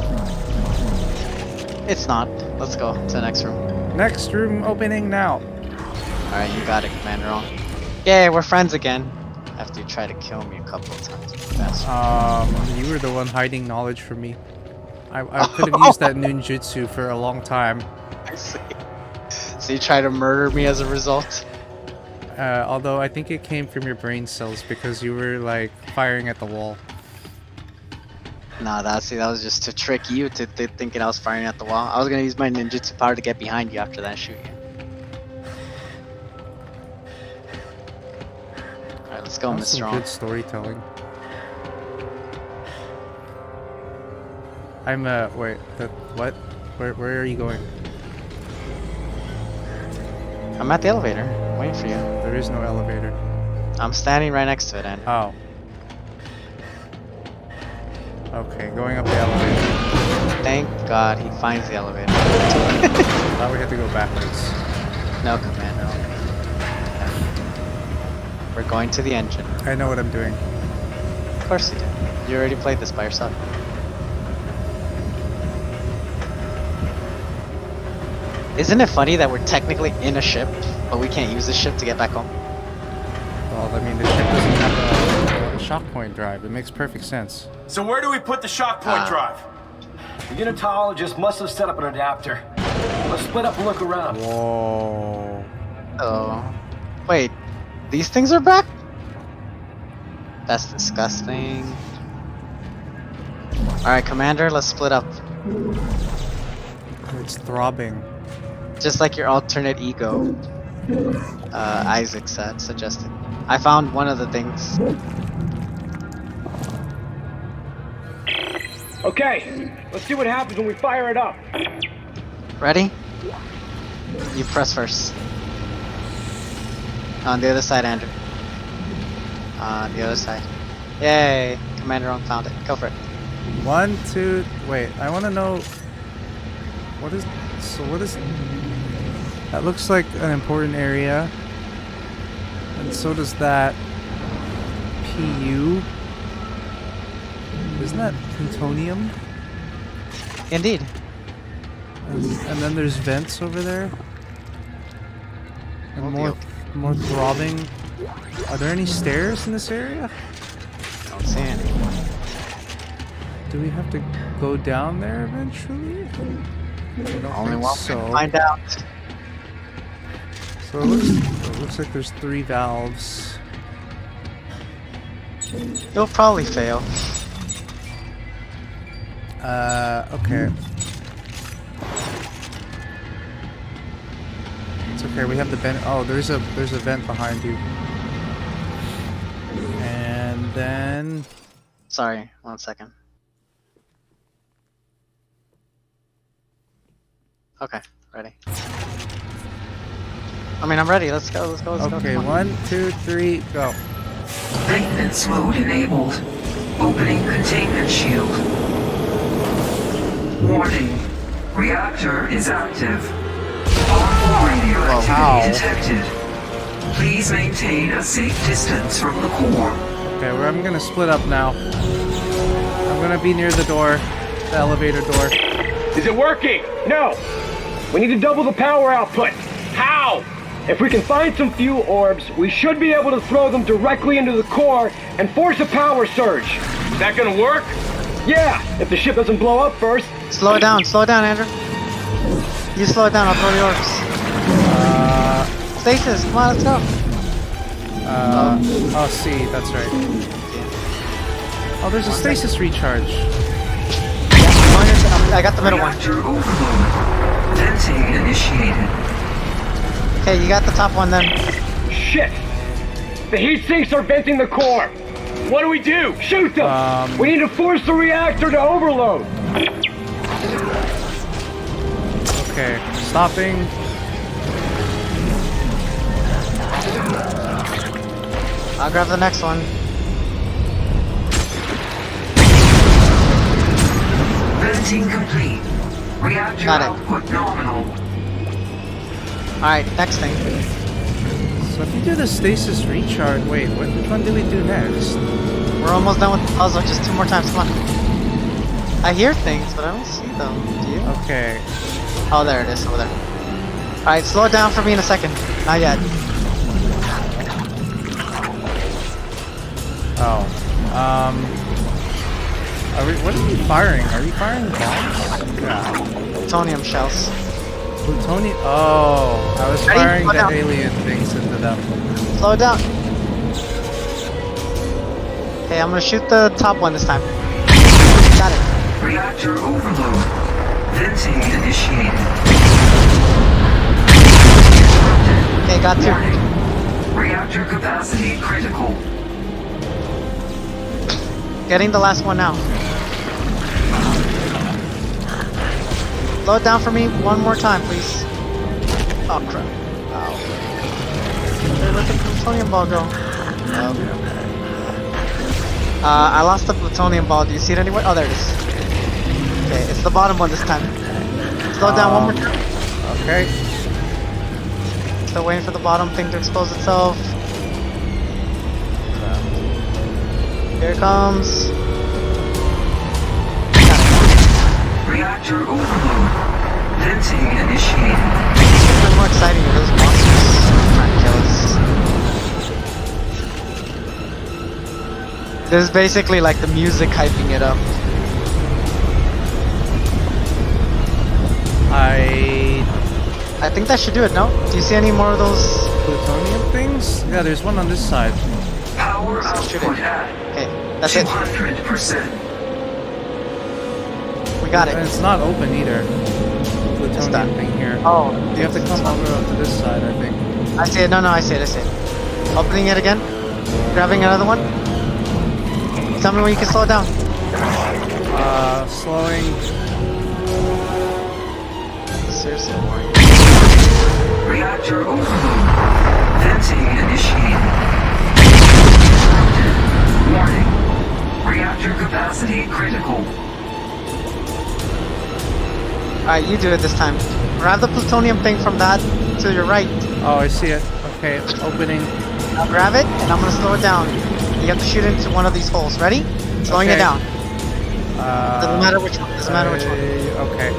It's not. Let's go to the next room. Next room opening now. Alright, you got it, Commander On. Yay, we're friends again. After you try to kill me a couple of times. Bastard. You were the one hiding knowledge from me. I could have used that ninjutsu for a long time. I see. So you try to murder me as a result? Although I think it came from your brain cells because you were like firing at the wall. Nah, that was just to trick you to thinking I was firing at the wall. I was gonna use my ninjutsu power to get behind you after that shoot you. Alright, let's go, That was Miss some Strong. good storytelling. I'm wait, what? Where are you going? I'm at the elevator, waiting for you. There is no elevator. I'm standing right next to it, and Oh. Okay, going up the elevator. thank God he finds the elevator. Thought we had to go backwards. No, Commando. We're going to the engine. I know what I'm doing. Of course you did. You already played this by yourself. Isn't it funny that we're technically in a ship, but we can't use the ship to get back home? Well, I mean, the ship doesn't have a shock point drive. It makes perfect sense. So where do we put the shock point drive? The unitologist must have set up an adapter. Let's split up and look around. Whoa. Oh. Wait, these things are back? That's disgusting. Alright, Commander, let's split up. It's throbbing. Just like your alternate ego. Isaac suggested. I found one of the things. Okay, let's see what happens when we fire it up. Ready? You press first. On the other side, Andrew. On the other side. Yay! Commander Owen found it. Go for it. 1, 2. Wait, I want to know. What is? So what is? That looks like an important area. And so does that. PU. Isn't that plutonium? Indeed. And then there's vents over there. And more throbbing. Are there any stairs in this area? Don't see any. Do we have to go down there eventually? I don't Only think one so. way to find out. So it looks like there's 3 valves. You'll probably fail. Okay. It's okay. We have the vent. Oh, there's a vent behind you. And then Sorry, 1 second. Okay, ready. I mean, I'm ready. Let's go. Let's go. okay, Come on. 1, 2, 3, go. Maintenance mode enabled. Opening containment shield. Warning. Reactor is active. Harmful radioactivity detected. Please maintain a safe distance from the core. Okay, I'm gonna split up now. I'm gonna be near the door, the elevator door. Is it working? No. We need to double the power output. How? If we can find some fuel orbs, we should be able to throw them directly into the core and force a power surge. Is that gonna work? Yeah, if the ship doesn't blow up first. Slow it down, Andrew. You slow it down, I'll throw the orbs. Stasis, come on, let's go. Oh, see, that's right. Oh, there's a stasis recharge. I got the middle one. Reactor overload. Venting initiated. Okay, you got the top one then. Shit! The heat sinks are venting the core. What do we do? Shoot them! We need to force the reactor to overload. Okay, stopping. I'll grab the next one. Venting complete. Reactor Got it. output nominal. Alright, next thing. So if you do the stasis recharge, wait, which one do we do next? We're almost done with the puzzle, just 2 more times, come on. I hear things, but I don't see them. Do you? Okay. Oh, there it is, over there. Alright, slow it down for me in a second. Not yet. Oh. What are we firing? Are we firing bombs? Yeah. Plutonium shells. Plutonium? Oh, I was Ready? firing Slow the down. alien things into them. Slow it down. Okay, I'm gonna shoot the top one this time. Got it. Reactor overload. Venting initiated. Okay, got 2. Warning. Reactor capacity critical. Getting the last one now. Slow it down for me 1 more time, please. Oh crap. Ow. Where did the plutonium ball go? Oh. I lost the plutonium ball. Do you see it anywhere? Oh, there it is. Okay, it's the bottom one this time. Slow it down 1 more time. Okay. Still waiting for the bottom thing to expose itself. Here it comes. Reactor overload. Venting initiated. It's been more exciting with those monsters trying to kill us. This is basically like the music hyping it up. I think that should do it, no? Do you see any more of those? Plutonium things? Yeah, there's one on this side. Power Shoot output it. at Okay, that's it. 200%. We got And it. it's not open either. It's Plutonium done. thing here. Oh, You have to come over up to this side, I think. I see it. No, I see it. I see it. Opening it again. Grabbing another one. Tell me when you can slow it down. Slowing. Seriously, boring. Reactor overload. Venting initiated. Warning. Reactor capacity critical. Alright, you do it this time. Grab the plutonium thing from that to your right. Oh, I see it. Okay, opening. Now grab it, and I'm gonna slow it down. You have to shoot into one of these holes. Ready? Slowing it Okay. down. Doesn't matter which one. Doesn't matter which one. Okay.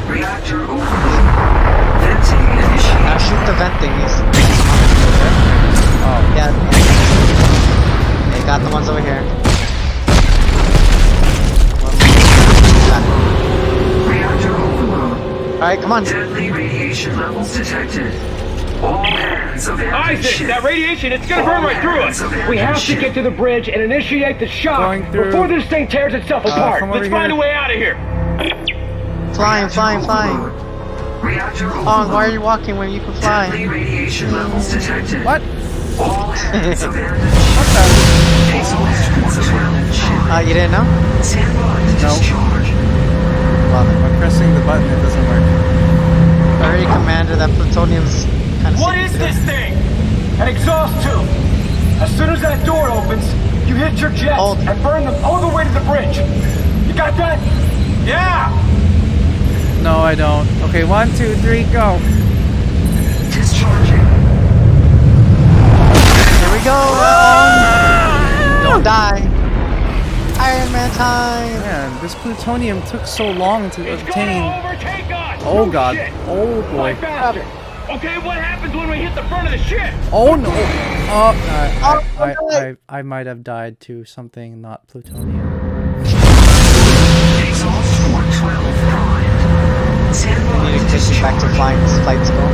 Reactor overload. Venting Now initiated. shoot the vent thingies. Oh, Yeah. They got the ones over here. Got it. Reactor overload. Alright, come on. Deadly radiation levels detected. All hands abandon Isaac, ship. that radiation, it's gonna burn right through us! We have to get to the bridge and initiate the shock Going through. before this thing tears itself apart. come over Let's find a here. way out of here! Flying, flying, flying. Reactor Oh, overload. why are you walking when you can fly? Deadly radiation levels detected. what? All hands abandoned What ship. the? Exhaust was abandoned ship. You didn't know? Stand by to No. discharge. Well, I'm pressing the button, it doesn't work. already Commander, that plutonium's kind of What is this thing? An exhaust tube. As soon as that door opens, you hit your jets Hold. and burn them all the way to the bridge. You got that? Yeah! No, I don't. Okay, 1, 2, 3, go. Discharging. Here we go! Don't die! Iron Man time! Man, this plutonium took so long to It's obtain. gonna overtake us! Oh No god. shit. Oh Fly boy. faster. Okay, what happens when we hit the front of the ship? Oh no. Oh, no. I might have died to something not plutonium. Exhaust for 12 primed. Stand by Need to to take you back to discharge. flying this flight school.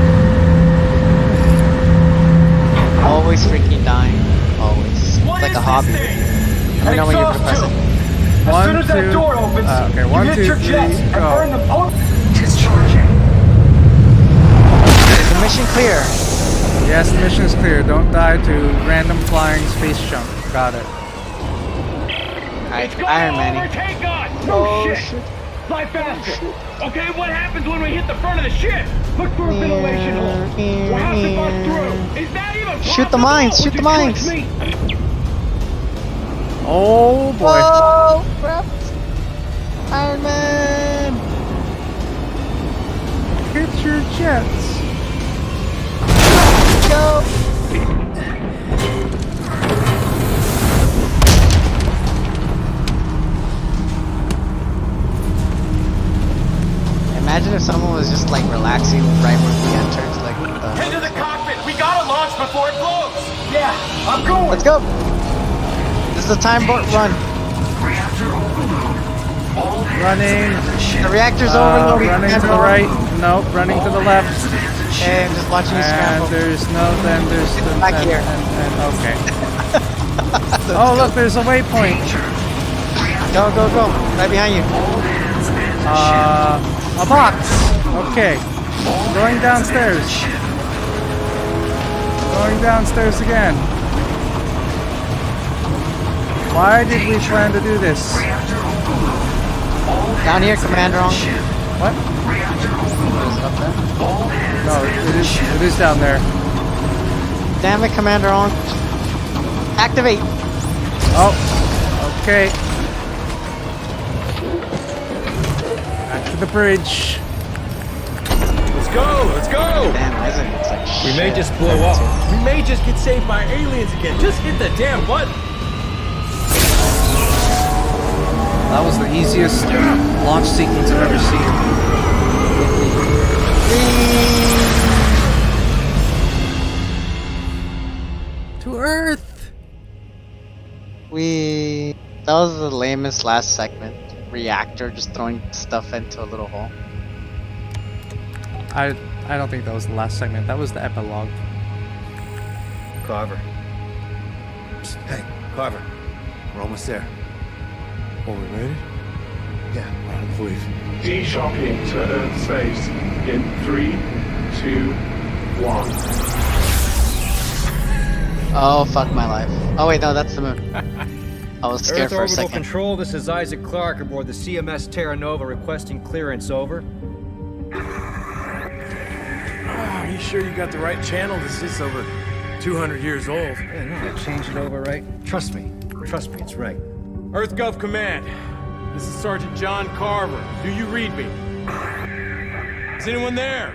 Always freaking dying. Always. What It's like is a hobby. this thing? Let me know when you're Exhaust pressing. tube. As One, soon as that two, door opens, okay, 1, you hit 2, your 3, jets and go. burn them all. Discharging. Is the mission clear? Yes, the mission is clear. Don't die to random flying space junk. Got it. Alright, It's gonna Iron Man. overtake us! No Oh, shit. shit. Fly faster! Okay, what happens when we hit the front of the ship? Look for a ventilation hole. We'll have to bust through. Is that even possible? Shoot the mines, shoot Would the you mines. trust me? Oh boy. Whoa! Crap! Iron Man! Hit your jets. Go! Imagine if someone was just like relaxing right when we entered, like Head to the cockpit. We gotta launch before it blows. Yeah, I'm going. let's go! This is a time run. Reactor overload. All hands Running. abandon ship. The reactor's overloading. Running to the Commander. right. Nope, running to the left. Abandon ship. Okay, I'm just watching you And scramble. there's no, then there's the, back here. okay. Oh look, there's a waypoint. Go, go, go! Right behind you. All hands abandon ship. A box. Okay. Going downstairs. Ship. Going downstairs again. Why did we plan to do this? Reactor overload. All Down here, hands Commander. abandon ship. What? Reactor overload. Up there. All hands No, abandon ship. it is down there. Damn it, Commander on. Activate. Oh, okay. Back to the bridge. Let's go! Let's go! Damn, Isaac looks like We shit. may just blow up. We may just get saved by aliens again. Just hit the damn button. That was the easiest launch sequence I've ever seen. To Earth! That was the lamest last segment. Reactor just throwing stuff into a little hole. I don't think that was the last segment. That was the epilogue. Carver. Psst, hey, Carver. We're almost there. Oh, we made it? Yeah, we're on the leave. D-shocking to Earth space in 3, 2, 1. Oh, fuck my life. Oh wait, no, that's the moon. I was scared Earth for a Orbital second. Control, this is Isaac Clarke aboard the CMS Terra Nova requesting clearance, over. Are you sure you got the right channel? This is over 200 years old. Yeah, no, I changed it over, right? Trust me, it's right. EarthGov Command. This is Sergeant John Carver. Do you read me? Is anyone there?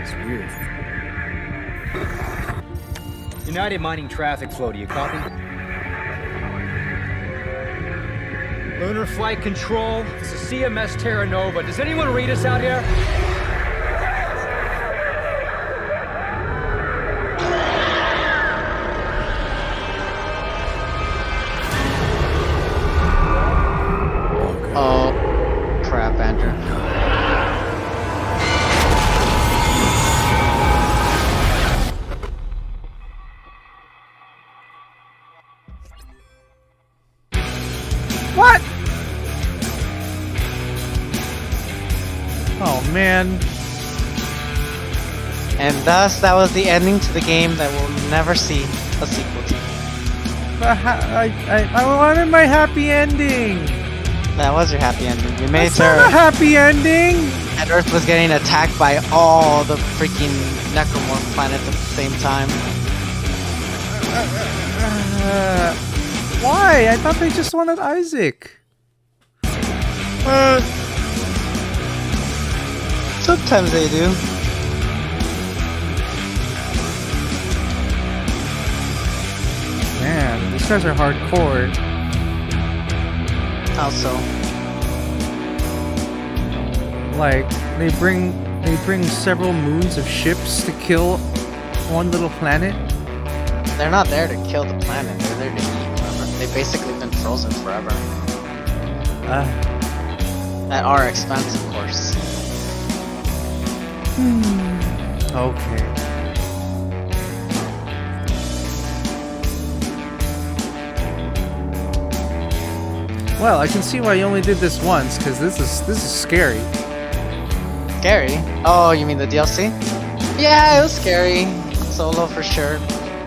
It's weird. United Mining Traffic Flow, do you copy? Lunar Flight Control, this is CMS Terra Nova. Does anyone read us out here? Oh, crap, Andrew. What? Oh man. And thus, that was the ending to the game that we'll never see a sequel to. I wanted my happy ending. That was your happy ending. You made It's not a Earth, happy ending. and Earth was getting attacked by all the freaking necromorph planets at the same time. Why? I thought they just wanted Isaac. Sometimes they do. Man, these guys are hardcore. Also, Like they bring several moons of ships to kill one little planet. they're not there to kill the planet. They're there to eat. Remember, they've basically been frozen forever. At our expense, of course. Okay. Well, I can see why you only did this once, because this is scary. Scary? Oh, you mean the DLC? Yeah, it was scary. Solo for sure.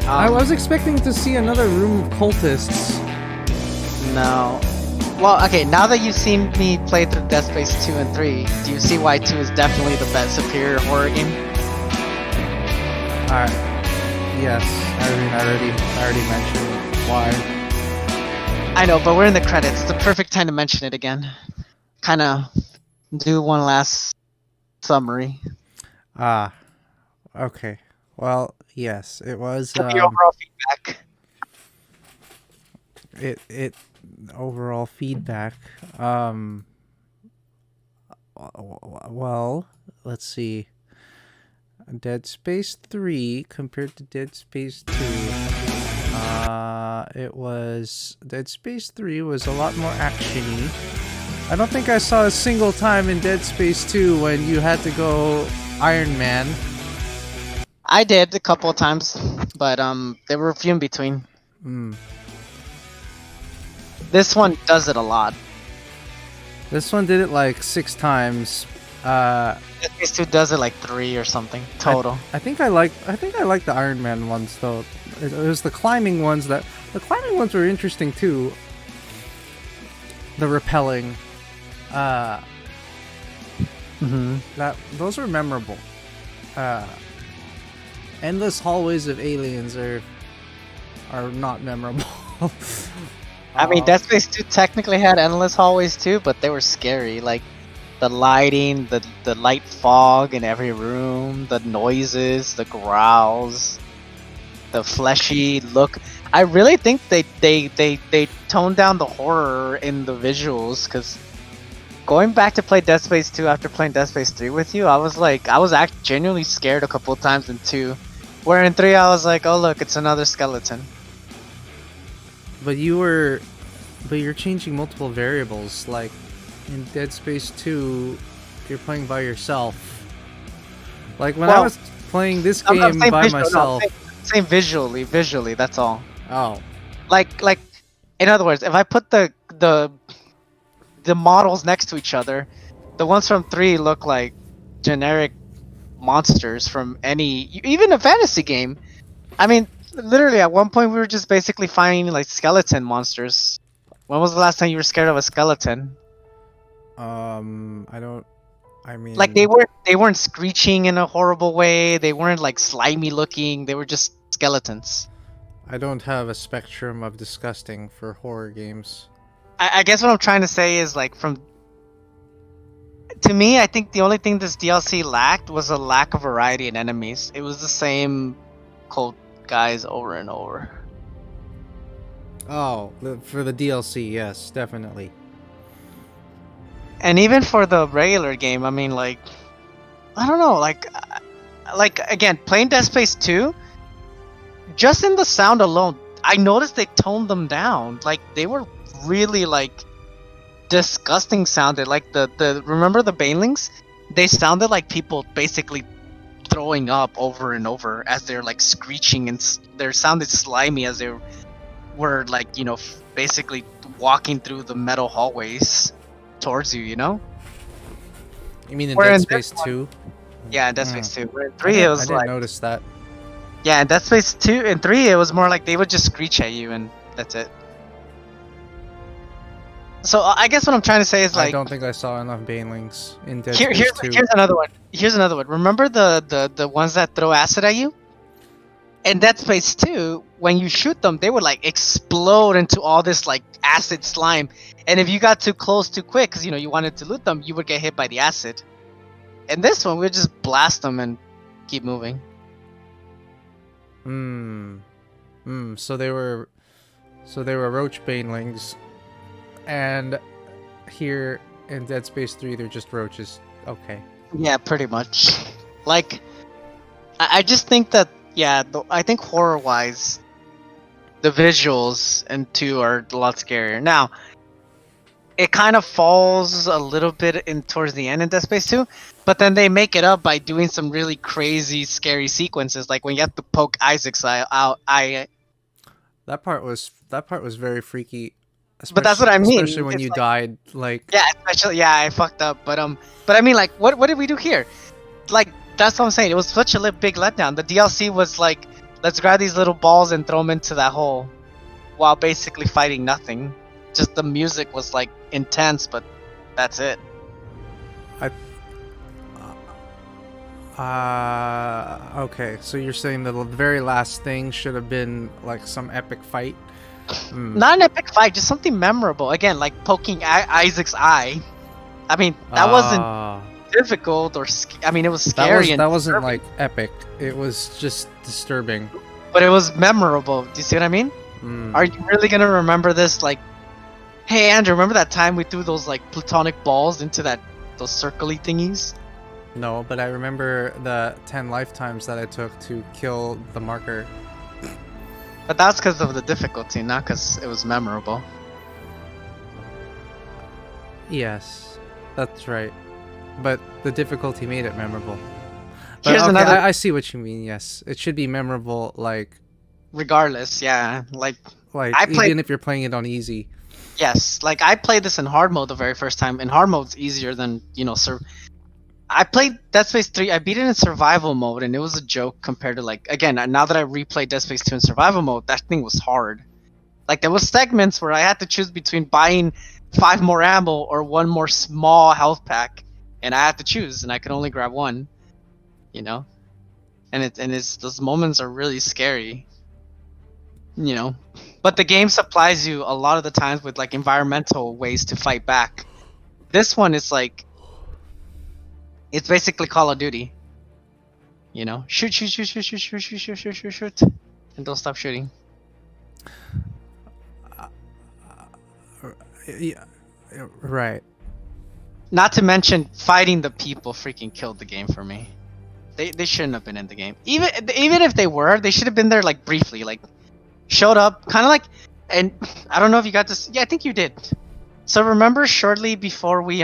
I was expecting to see another room of cultists. No. Well, okay, now that you've seen me play through Dead Space 2 and 3, do you see why 2 is definitely the best superior horror game? Alright. Yes. I already mentioned why. I know, but we're in the credits. It's the perfect time to mention it again. Kinda do one last summary. Ah. Okay. Well, yes, it was Your overall feedback. it overall feedback. Well, let's see. Dead Space 3 compared to Dead Space 2. It was Dead Space 3 was a lot more actiony. I don't think I saw a single time in Dead Space 2 when you had to go Iron Man. I did a couple of times, but there were a few in between. This one does it a lot. This one did it like 6 times. Dead Space 2 does it like 3 or something total. I think I like the Iron Man ones though. It was the climbing ones were interesting too. The rappelling, those were memorable. Endless hallways of aliens are not memorable. I mean, Dead Space 2 technically had endless hallways too, but they were scary. Like, The lighting, the light fog in every room, the noises, the growls, the fleshy look. I really think they toned down the horror in the visuals, because going back to play Dead Space 2 after playing Dead Space 3 with you, I was genuinely scared a couple of times in 2. Where in 3 I was like, oh look, it's another skeleton. But you're changing multiple variables. Like in Dead Space 2, you're playing by yourself. Like when I was playing this game by myself. Same visually, that's all. Oh. Like in other words, if I put the models next to each other, the ones from 3 look like generic monsters from even a fantasy game. I mean, literally at one point we were just basically finding like skeleton monsters. When was the last time you were scared of a skeleton? I mean, like they weren't screeching in a horrible way. They weren't like slimy looking. They were just skeletons. I don't have a spectrum of disgusting for horror games. I guess what I'm trying to say is like to me, I think the only thing this DLC lacked was a lack of variety in enemies. It was the same cult guys over and over. Oh, for the DLC, yes, definitely. And even for the regular game, I mean, like, I don't know, like again, playing Dead Space 2, just in the sound alone, I noticed they toned them down. Like, they were really, like, disgusting sounded. Like, remember the banelings? They sounded like people basically throwing up over and over as they're, like, screeching, and they sounded slimy as they were, like, you know, basically walking through the metal hallways towards you, you know? You mean in Dead Space 2? Yeah, in Dead Space 2. Where in 3 it was I didn't notice that. Yeah, in Dead Space 2 and 3 it was more like they would just screech at you and that's it. So I guess what I'm trying to say is like, I don't think I saw enough banelings in Dead Space 2. Here's another one. Here's another one. Remember the ones that throw acid at you? In Dead Space 2, when you shoot them, they would like explode into all this like acid slime. And if you got too close too quick, because you know you wanted to loot them, you would get hit by the acid. And this one, we would just blast them and keep moving. So they were roach banelings, and here in Dead Space 3, they're just roaches. Okay. Yeah, pretty much. Like, I just think that, yeah, I think horror-wise, the visuals in 2 are a lot scarier. Now, it kind of falls a little bit in towards the end in Dead Space 2, but then they make it up by doing some really crazy, scary sequences, like when you have to poke Isaac's eye out. That part was very freaky. But that's what I mean. Especially when you died, like. Yeah, especially I fucked up, but I mean, like, what did we do here? Like, that's what I'm saying. It was such a big letdown. The DLC was like, let's grab these little balls and throw them into that hole, while basically fighting nothing. Just the music was like intense, but that's it. Okay, so you're saying that the very last thing should have been like some epic fight? Not an epic fight, just something memorable. Again, like poking Isaac's eye. I mean, that wasn't difficult or I mean, it was scary. That wasn't like epic. It was just disturbing. But it was memorable. Do you see what I mean? Are you really gonna remember this? Like, hey Andrew, remember that time we threw those like plutonic balls into those circly thingies? No, but I remember the 10 lifetimes that I took to kill the marker. But that's because of the difficulty, not because it was memorable. Yes, that's right. But the difficulty made it memorable. But Here's another. I see what you mean. Yes, it should be memorable. Like, regardless, yeah. Like even if you're playing it on easy. Yes, like I played this in hard mode the very first time. In hard mode, it's easier than I played Dead Space 3. I beat it in survival mode, and it was a joke compared to like again. Now that I replayed Dead Space 2 in survival mode, that thing was hard. Like there was segments where I had to choose between buying 5 more ammo or 1 more small health pack, and I had to choose, and I could only grab one. You know, and it's those moments are really scary. You know, but the game supplies you a lot of the times with like environmental ways to fight back. This one is like It's basically Call of Duty. You know, shoot, shoot, shoot, shoot, shoot, shoot, shoot, shoot, shoot, shoot, shoot, and don't stop shooting. Yeah, right. Not to mention, fighting the people freaking killed the game for me. They shouldn't have been in the game. Even if they were, they should have been there like briefly, like showed up, kind of like. And I don't know if you got this. Yeah, I think you did. So remember, shortly before we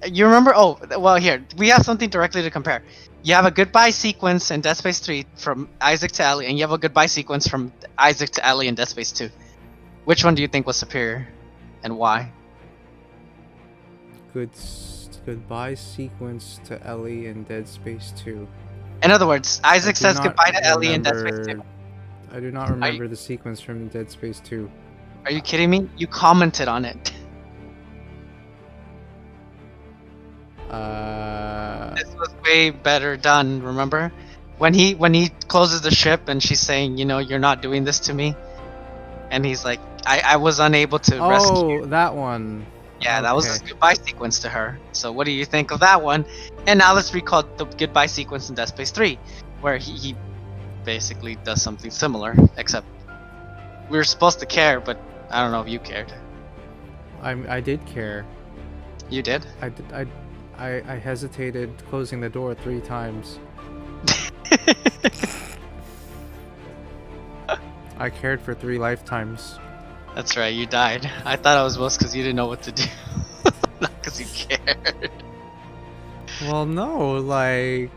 you remember? Oh, well, here we have something directly to compare. You have a goodbye sequence in Dead Space 3 from Isaac to Ellie, and you have a goodbye sequence from Isaac to Ellie in Dead Space 2. Which one do you think was superior, and why? Goodbye sequence to Ellie in Dead Space 2. In other words, Isaac says goodbye to Ellie in Dead Space 2. I do not remember the sequence from Dead Space 2. Are you kidding me? You commented on it. This was way better done, remember? When he closes the ship and she's saying, you know, you're not doing this to me. And he's like, I was unable to rescue. Oh, that one. Yeah, that was his goodbye sequence to her. So what do you think of that one? And now let's recall the goodbye sequence in Dead Space 3, where he basically does something similar, except we were supposed to care, but I don't know if you cared. I did care. You did? I hesitated closing the door 3 times. I cared for 3 lifetimes. That's right, you died. I thought I was most because you didn't know what to do. Not because you cared. Well, no, like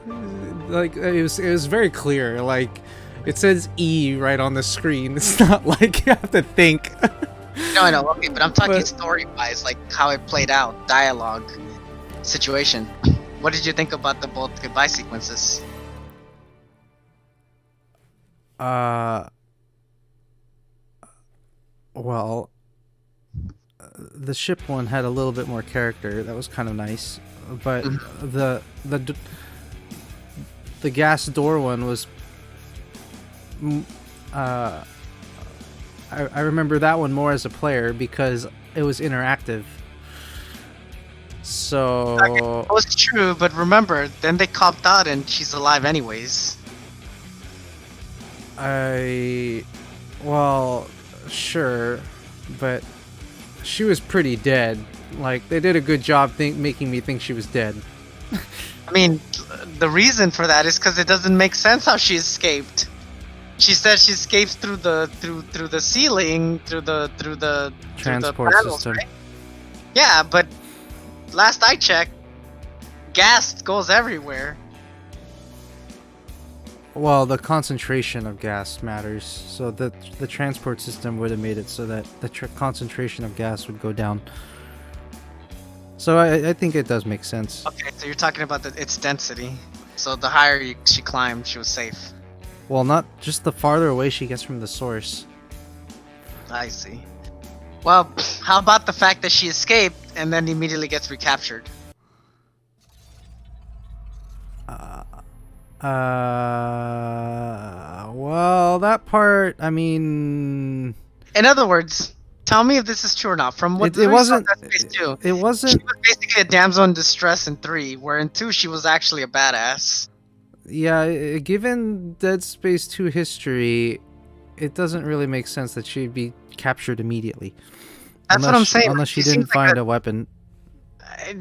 it was very clear. Like, it says E right on the screen. It's not like you have to think. No, I know. Okay, but I'm talking story-wise, like how it played out, dialogue, situation. What did you think about the both goodbye sequences? Well, the ship one had a little bit more character. That was kind of nice, but the gas door one was. I remember that one more as a player because it was interactive. So that was true, but remember, then they copped out and she's alive anyways. Well, sure, but she was pretty dead. Like, they did a good job making me think she was dead. I mean, the reason for that is because it doesn't make sense how she escaped. She said she escapes through the ceiling, through the transport panels, system. right? Yeah, but last I checked, gas goes everywhere. Well, the concentration of gas matters, so the transport system would have made it so that the concentration of gas would go down. So I think it does make sense. Okay, so you're talking about its density. So the higher she climbed, she was safe. Well, not just the farther away she gets from the source. I see. Well, how about the fact that she escaped and then immediately gets recaptured? Well, that part, I mean... In other words, tell me if this is true or not. From what it wasn't... Space 2, it wasn't... She was basically a damsel in distress in 3, where in 2 she was actually a badass. Yeah, given Dead Space 2 history, it doesn't really make sense that she'd be captured immediately. That's what I'm saying. Unless she didn't find a weapon.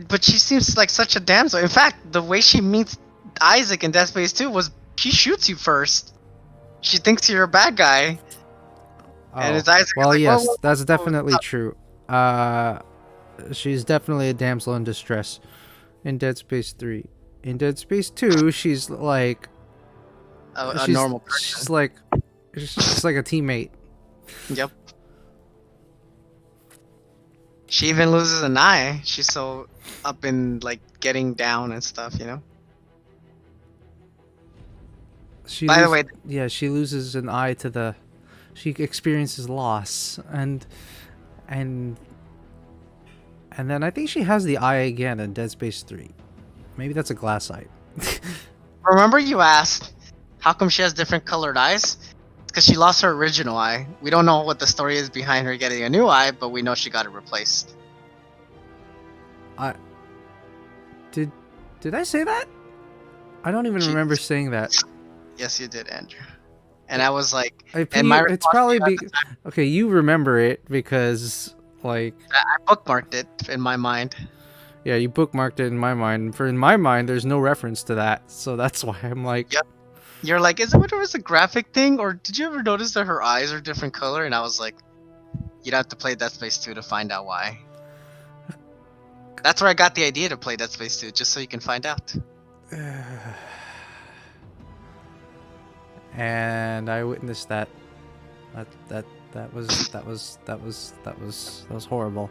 But she seems like such a damsel. In fact, the way she meets Isaac in Dead Space 2 was she shoots you first. She thinks you're a bad guy. Oh. And it's Isaac. Well, like, yes, whoa, that's definitely true. She's definitely a damsel in distress in Dead Space 3. In Dead Space 2, she's like a normal person. She's like a teammate. Yep. She even loses an eye. She's so up in like getting down and stuff, you know. By the way, yeah, she loses an eye to the. She experiences loss, and then I think she has the eye again in Dead Space 3. Maybe that's a glass eye. Remember you asked, how come she has different colored eyes? Because she lost her original eye. We don't know what the story is behind her getting a new eye, but we know she got it replaced. Did I say that? I don't even remember saying that. Yes, you did, Andrew. And I was like, It's probably okay. You remember it because like I bookmarked it in my mind. Yeah, you bookmarked it in my mind. In my mind, there's no reference to that, so that's why I'm like. Yep. You're like, is it what it was a graphic thing, or did you ever notice that her eyes are different color? And I was like, you'd have to play Dead Space 2 to find out why. That's where I got the idea to play Dead Space 2, just so you can find out. And I witnessed that. That was horrible.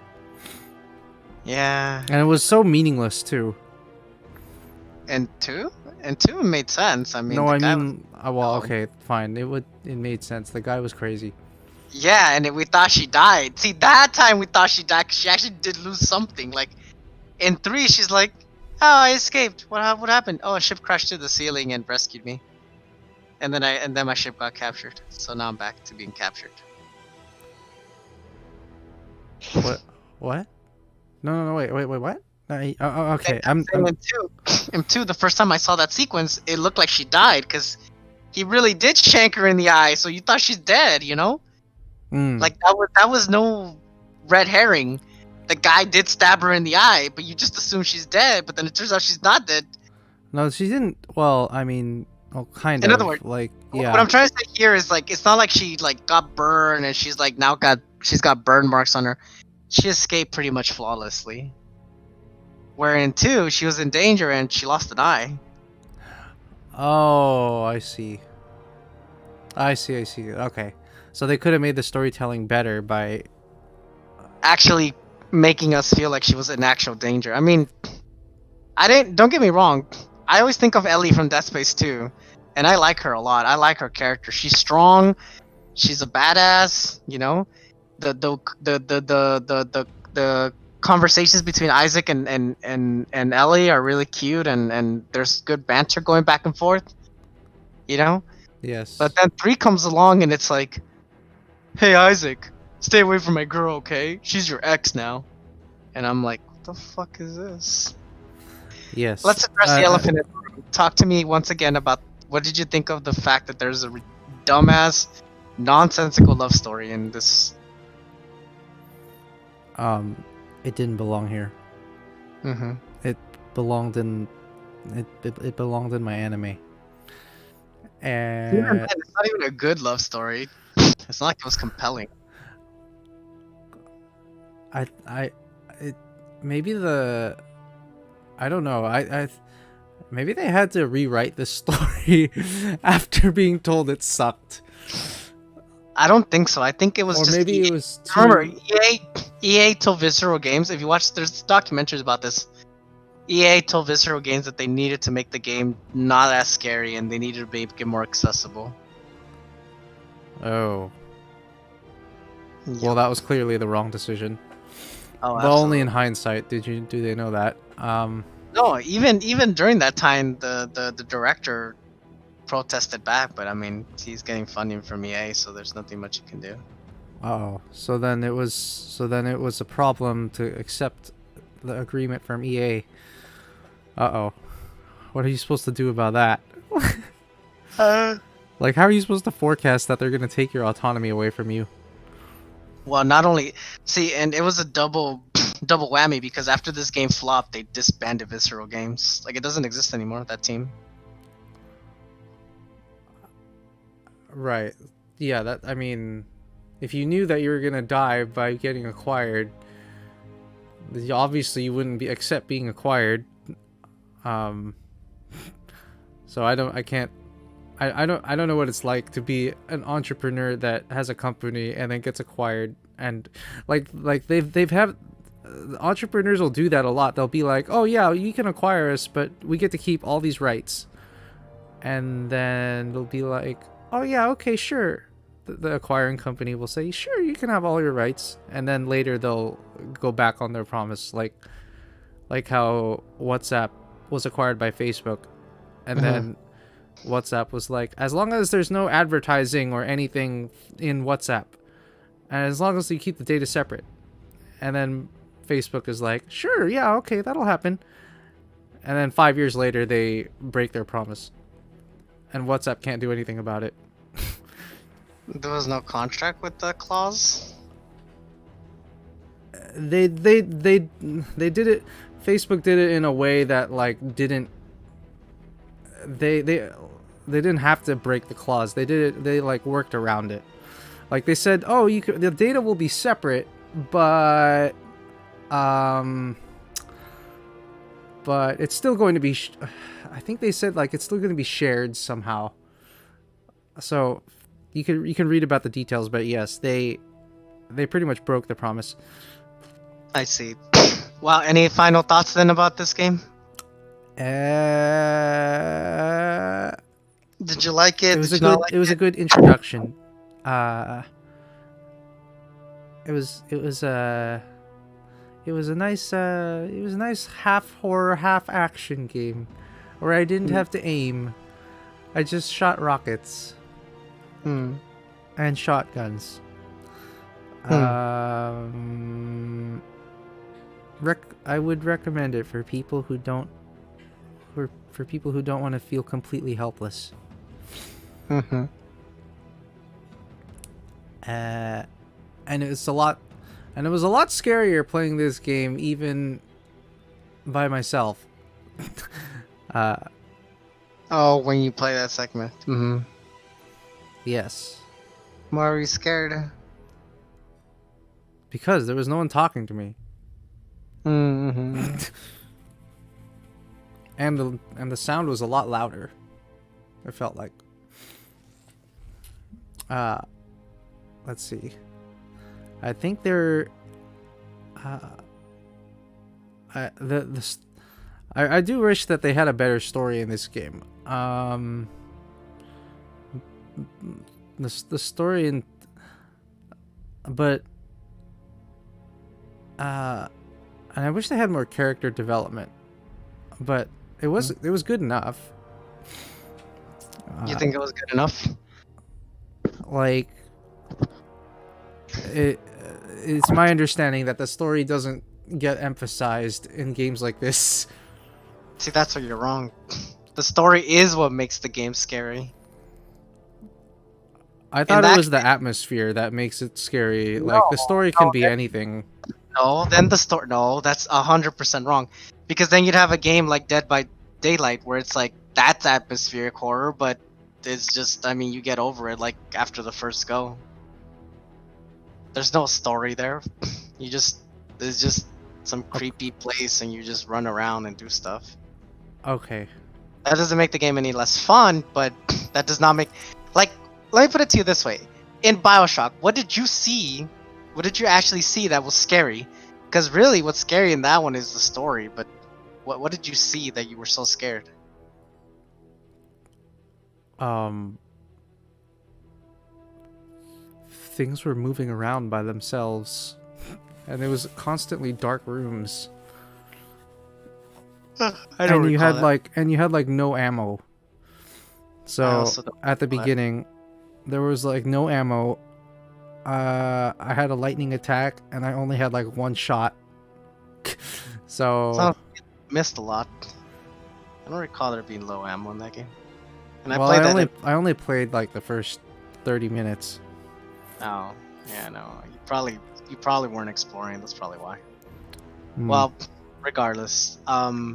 Yeah. And it was so meaningless too. And 2? And 2 made sense. I mean, no, I mean, well, okay, fine. It made sense. The guy was crazy. Yeah, and we thought she died. See, that time we thought she died 'cause she actually did lose something. Like in 3, she's like, "Oh, I escaped. What happened? Oh, a ship crashed through the ceiling and rescued me." And then my ship got captured. So now I'm back to being captured. What? No, wait, what? Okay, In 2, the first time I saw that sequence, it looked like she died because he really did shank her in the eye. So you thought she's dead, you know? Like that was no red herring. The guy did stab her in the eye, but you just assume she's dead. But then it turns out she's not dead. No, she didn't. Well, I mean, kind of. In other words, like, yeah. What I'm trying to say here is like, it's not like she like got burned and she's like she's got burn marks on her. She escaped pretty much flawlessly. Where in 2, she was in danger and she lost an eye. Oh, I see. Okay. So they could have made the storytelling better by actually making us feel like she was in actual danger. I mean, don't get me wrong. I always think of Ellie from Dead Space 2, and I like her a lot. I like her character. She's strong. She's a badass, you know? The conversations between Isaac and Ellie are really cute, and there's good banter going back and forth, you know? Yes. But then 3 comes along and it's like, "Hey Isaac, stay away from my girl, okay? She's your ex now." And I'm like, what the fuck is this? Yes. Let's address the elephant in the room. Talk to me once again about what did you think of the fact that there's a dumbass, nonsensical love story in this? It didn't belong here. Mm-hmm. It belonged in my anime. And it's not even a good love story. It's not like it was compelling. Maybe I don't know. Maybe they had to rewrite the story after being told it sucked. I don't think so. I think it was just maybe EA. It was too... Remember, EA told Visceral Games, if you watch, there's documentaries about this. EA told Visceral Games that they needed to make the game not as scary and they needed to make it more accessible. Oh. Yep. Well, that was clearly the wrong decision. Oh, but only in hindsight do they know that. No, even during that time, the director protested back, but I mean, he's getting funding from EA, so there's nothing much you can do. Oh, so then it was a problem to accept the agreement from EA. Uh-oh. What are you supposed to do about that? Like, how are you supposed to forecast that they're going to take your autonomy away from you? Well, not only... See, and it was a double whammy, because after this game flopped, they disbanded Visceral Games. Like, it doesn't exist anymore, that team. Right. Yeah, I mean, if you knew that you were going to die by getting acquired, obviously you wouldn't accept being acquired. So I don't know what it's like to be an entrepreneur that has a company and then gets acquired, and like entrepreneurs will do that a lot. They'll be like, "Oh yeah, you can acquire us, but we get to keep all these rights." And then they'll be like, "Oh yeah, okay, sure." The acquiring company will say, "Sure, you can have all your rights." And then later they'll go back on their promise, like how WhatsApp was acquired by Facebook, and then WhatsApp was like, as long as there's no advertising or anything in WhatsApp, and as long as you keep the data separate. And then Facebook is like, sure, yeah, okay, that'll happen. And then 5 years later, they break their promise, and WhatsApp can't do anything about it. There was no contract with the clause. They did it. Facebook did it in a way that like didn't. They didn't have to break the clause. They did it. They like worked around it. Like they said, oh, the data will be separate, but it's still going to be. I think they said like it's still going to be shared somehow. So you can read about the details, but yes, they pretty much broke the promise. I see. Well, any final thoughts then about this game? Did you like it? It was it was a good introduction. It was a nice half horror, half action game where I didn't have to aim. I just shot rockets. And shotguns. I would recommend it for people who don't want to feel completely helpless. And it was a lot scarier playing this game even by myself. Oh, when you play that segment. Yes. Why were you scared? Because there was no one talking to me. And the sound was a lot louder. It felt like. Let's see. I think they're. I do wish that they had a better story in this game. The story in. But. And I wish they had more character development, but it was good enough. You think it was good enough? Like, it's my understanding that the story doesn't get emphasized in games like this. See, that's where you're wrong. The story is what makes the game scary. I thought it was the atmosphere that makes it scary. Like, the story can be anything. No, then the story. No, that's 100% wrong. Because then you'd have a game like Dead by Daylight where it's like that's atmospheric horror, but it's just, I mean, you get over it like after the first go. There's no story there. It's just some creepy place and you just run around and do stuff. Okay. That doesn't make the game any less fun, but that does not make, like, let me put it to you this way. In BioShock, what did you see? What did you actually see that was scary? Because really, what's scary in that one is the story. But what did you see that you were so scared? Things were moving around by themselves, and it was constantly dark rooms. And you had like no ammo. So at the beginning, there was like no ammo. I had a lightning attack and I only had like one shot. So missed a lot. I don't recall there being low ammo in that game. And I only played like the first 30 minutes. Oh, yeah, no. You probably weren't exploring, that's probably why. Well, regardless. Yeah,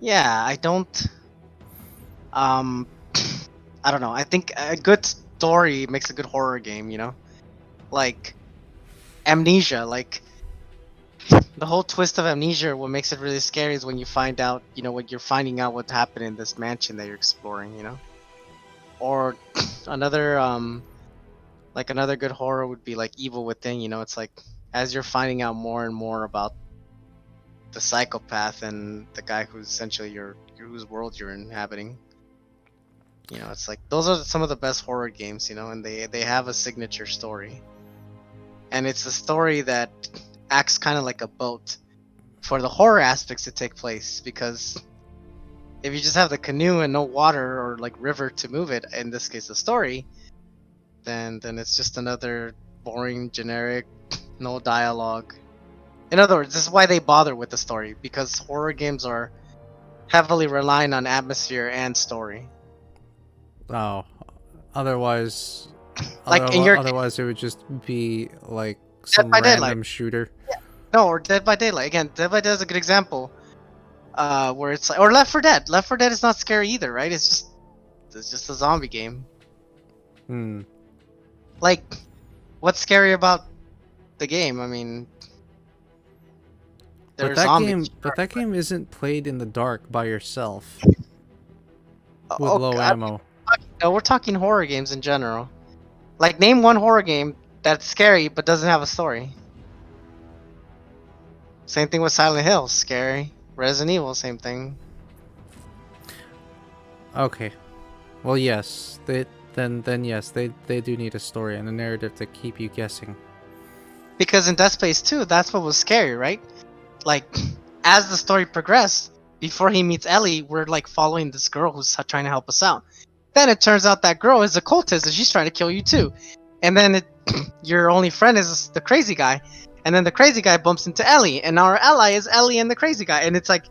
I don't know. I think a good story makes a good horror game, you know? Like Amnesia, like the whole twist of Amnesia, what makes it really scary is when you find out, you know, when you're finding out what happened in this mansion that you're exploring, you know? Or another good horror would be like Evil Within, you know? It's like as you're finding out more and more about the psychopath and the guy who's essentially whose world you're inhabiting. You know, it's like those are some of the best horror games, you know, and they have a signature story. And it's a story that acts kind of like a boat for the horror aspects to take place, because if you just have the canoe and no water or like river to move it, in this case the story, then it's just another boring, generic, no dialogue. In other words, this is why they bother with the story, because horror games are heavily relying on atmosphere and story. Oh, otherwise, Like in your otherwise it would just be like some by random Daylight. shooter. No, or Dead by Daylight. Again, Dead by Daylight is a good example. Where it's like, or Left 4 Dead. Left 4 Dead is not scary either, right? It's just a zombie game. Hmm. Like, what's scary about the game? I mean, But there's that zombies. game, but that game isn't played in the dark by yourself with Oh, low God. ammo. No, we're talking horror games in general. Like, name one horror game that's scary but doesn't have a story. Same thing with Silent Hill, scary. Resident Evil, same thing. Okay. Well, yes. Then yes, they do need a story and a narrative to keep you guessing. Because in Dead Space 2, that's what was scary, right? Like, as the story progressed, before he meets Ellie, we're like following this girl who's trying to help us out. Then it turns out that girl is a cultist and she's trying to kill you too. And then your only friend is the crazy guy. And then the crazy guy bumps into Ellie, and our ally is Ellie and the crazy guy. And it's like,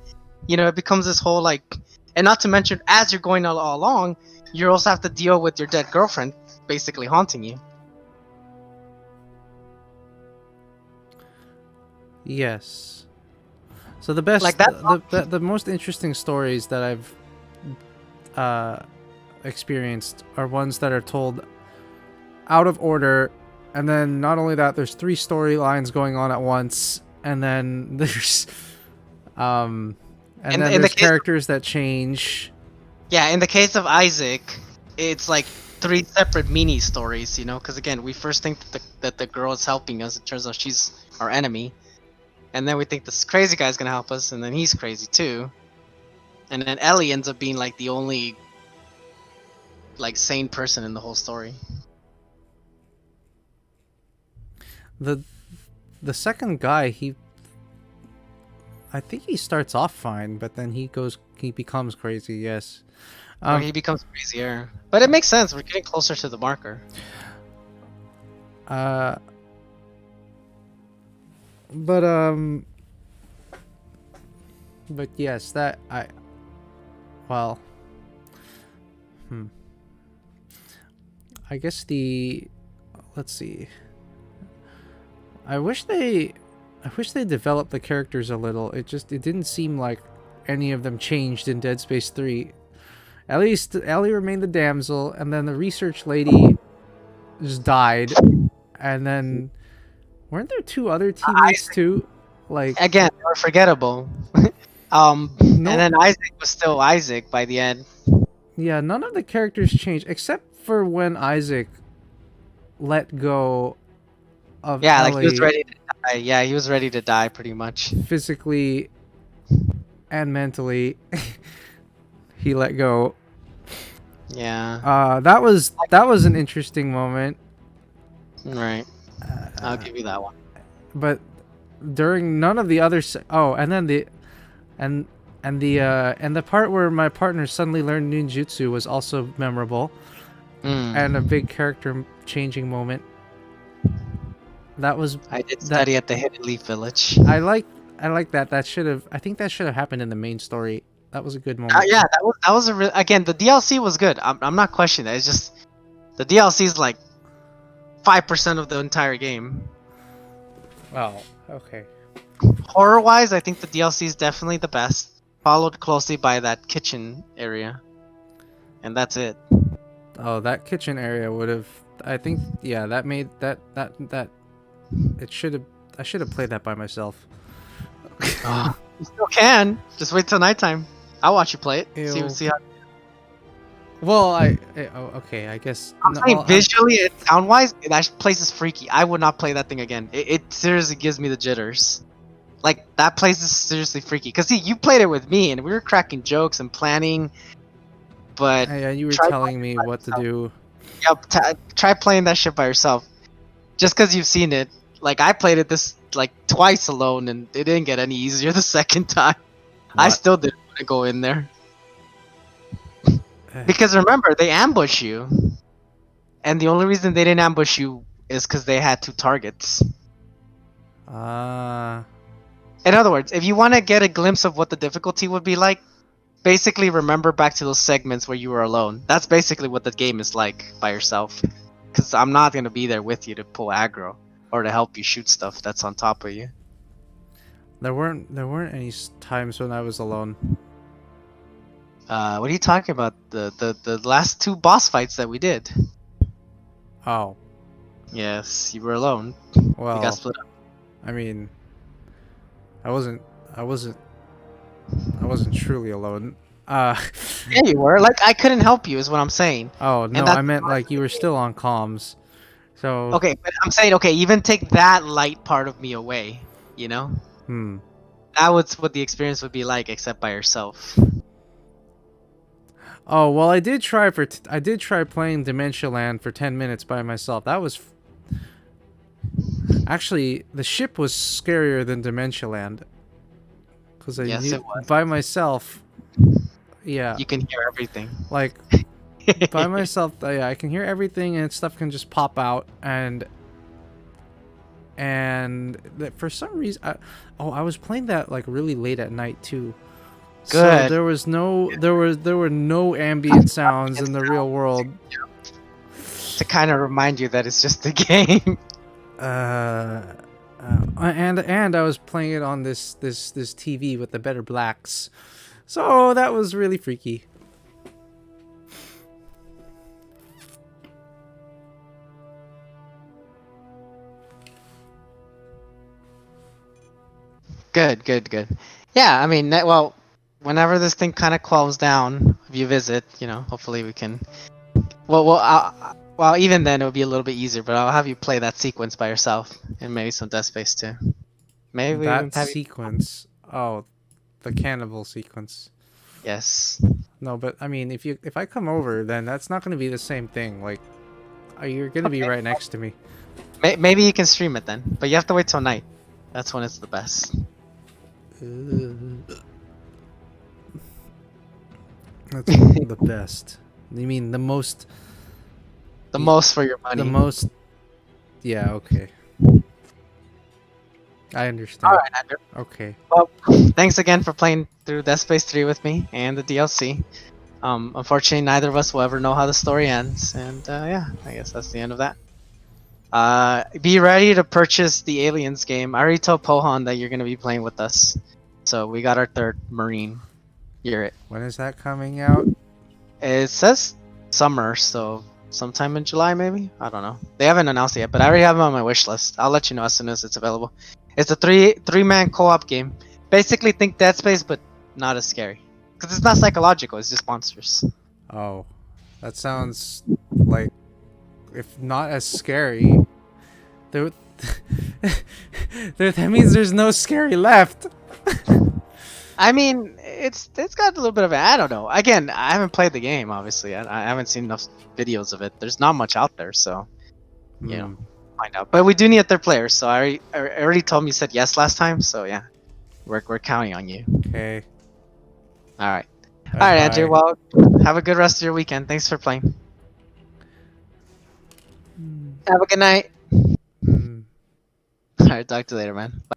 you know, it becomes this whole like, and not to mention, as you're going all along, you also have to deal with your dead girlfriend basically haunting you. Yes. So the best, Like that- the most interesting stories that I've experienced are ones that are told out of order, and then not only that, there's 3 storylines going on at once, and then there's and In then the there's case of- characters that change. Yeah, in the case of Isaac, it's like 3 separate mini stories, you know, because again, we first think that the girl is helping us. It turns out she's our enemy. And then we think this crazy guy's gonna help us, and then he's crazy too. And then Ellie ends up being like the only like sane person in the whole story. The second guy, I think he starts off fine, but then he becomes crazy. Yes. Or he becomes crazier. But it makes sense. We're getting closer to the marker. But yes, I guess let's see. I wish they developed the characters a little. It didn't seem like any of them changed in Dead Space 3. At least Ellie remained the damsel, and then the research lady just died, and then weren't there 2 other teammates too? Like, Again, they were forgettable. And then Isaac was still Isaac by the end. yeah, none of the characters changed except for when Isaac let go of Yeah, Ellie like he was ready to die. Yeah, he was ready to die pretty much. physically and mentally. He let go. Yeah. That was an interesting moment. Right. I'll give you that one. But during none of the other and then the part where my partner suddenly learned ninjutsu was also memorable, and a big character changing moment. That was I did study at the Hidden Leaf Village. I like that. I think that should have happened in the main story. That was a good moment. Yeah, that was again, the DLC was good. I'm not questioning that. It's just the DLC is like 5% of the entire game. Oh, okay. Horror wise, I think the DLC is definitely the best, followed closely by that kitchen area, and that's it. Oh, that kitchen area would have. I think that made that. It should have. I should have played that by myself. You still can. Just wait till nighttime. I'll watch you play it. Ew. See how. Well, okay. I guess. I'm saying visually and sound wise, that place is freaky. I would not play that thing again. It seriously gives me the jitters. Like, that place is seriously freaky. Cause see, you played it with me, and we were cracking jokes and planning. But Yeah, you were telling me what to do. yeah, try playing that shit by yourself. Just cause you've seen it. Like, I played it this like twice alone, and it didn't get any easier the second time. I What? still didn't want to go in there. Because remember, they ambush you. And the only reason they didn't ambush you is because they had 2 targets. Ah. In other words, if you want to get a glimpse of what the difficulty would be like, basically remember back to those segments where you were alone. That's basically what the game is like by yourself. Because I'm not gonna be there with you to pull aggro or to help you shoot stuff that's on top of you. There weren't any times when I was alone. What are you talking about? The last 2 boss fights that we did. Oh, Yes, you were alone. We well, got split up. I mean, I wasn't truly alone. Yeah, you were. Like, I couldn't help you, is what I'm saying. Oh no, that's I meant like you were still on comms. So Okay, but I'm saying, okay, even take that light part of me away, you know? That was what the experience would be like, except by yourself. Oh well, I did try playing Dementia Land for 10 minutes by myself. That was actually, the ship was scarier than Dementia Land, because Yes, it was. by myself. Yeah, You can hear everything. like by myself. Yeah, I can hear everything, and stuff can just pop out, and that for some reason, I was playing that like really late at night too. So Good. there were no ambient sounds in the real world. To kind of remind you that it's just a game. And I was playing it on this TV with the better blacks, so that was really freaky. Good. Yeah, I mean, well, whenever this thing kind of calms down, if you visit, hopefully we can. Well, even then it would be a little bit easier, but I'll have you play that sequence by yourself, and maybe some Dead Space too. Maybe That have sequence. Oh, the cannibal sequence. Yes. No, but I mean, if I come over, then that's not going to be the same thing. Like, you're going to be right next to me. Maybe you can stream it then, but you have to wait till night. That's when it's the best. That's the best. You mean the most? The most for your money. The most. Yeah. Okay. I understand. All right, Andrew. Okay. Well, thanks again for playing through Dead Space 3 with me and the DLC. Unfortunately, neither of us will ever know how the story ends, and yeah, I guess that's the end of that. Be ready to purchase the Aliens game. I already told Pohan that you're gonna be playing with us, so we got our 3rd Marine. You're it. When is that coming out? It says summer, so sometime in July maybe. I don't know. They haven't announced it yet, but I already have it on my wish list. I'll let you know as soon as it's available. It's a three-man co-op game. Basically, think Dead Space, but not as scary. Because it's not psychological. It's just monsters. Oh, that sounds like, if not as scary, that means there's no scary left. I mean, it's got a little bit of I don't know. Again, I haven't played the game, obviously. I haven't seen enough videos of it. There's not much out there, so find out. But we do need a 3rd player, so I already told me you said yes last time, so yeah, we're counting on you. Okay. All right. All right, Andrew. Well, have a good rest of your weekend. Thanks for playing. Have a good night. All right, talk to you later, man. Bye.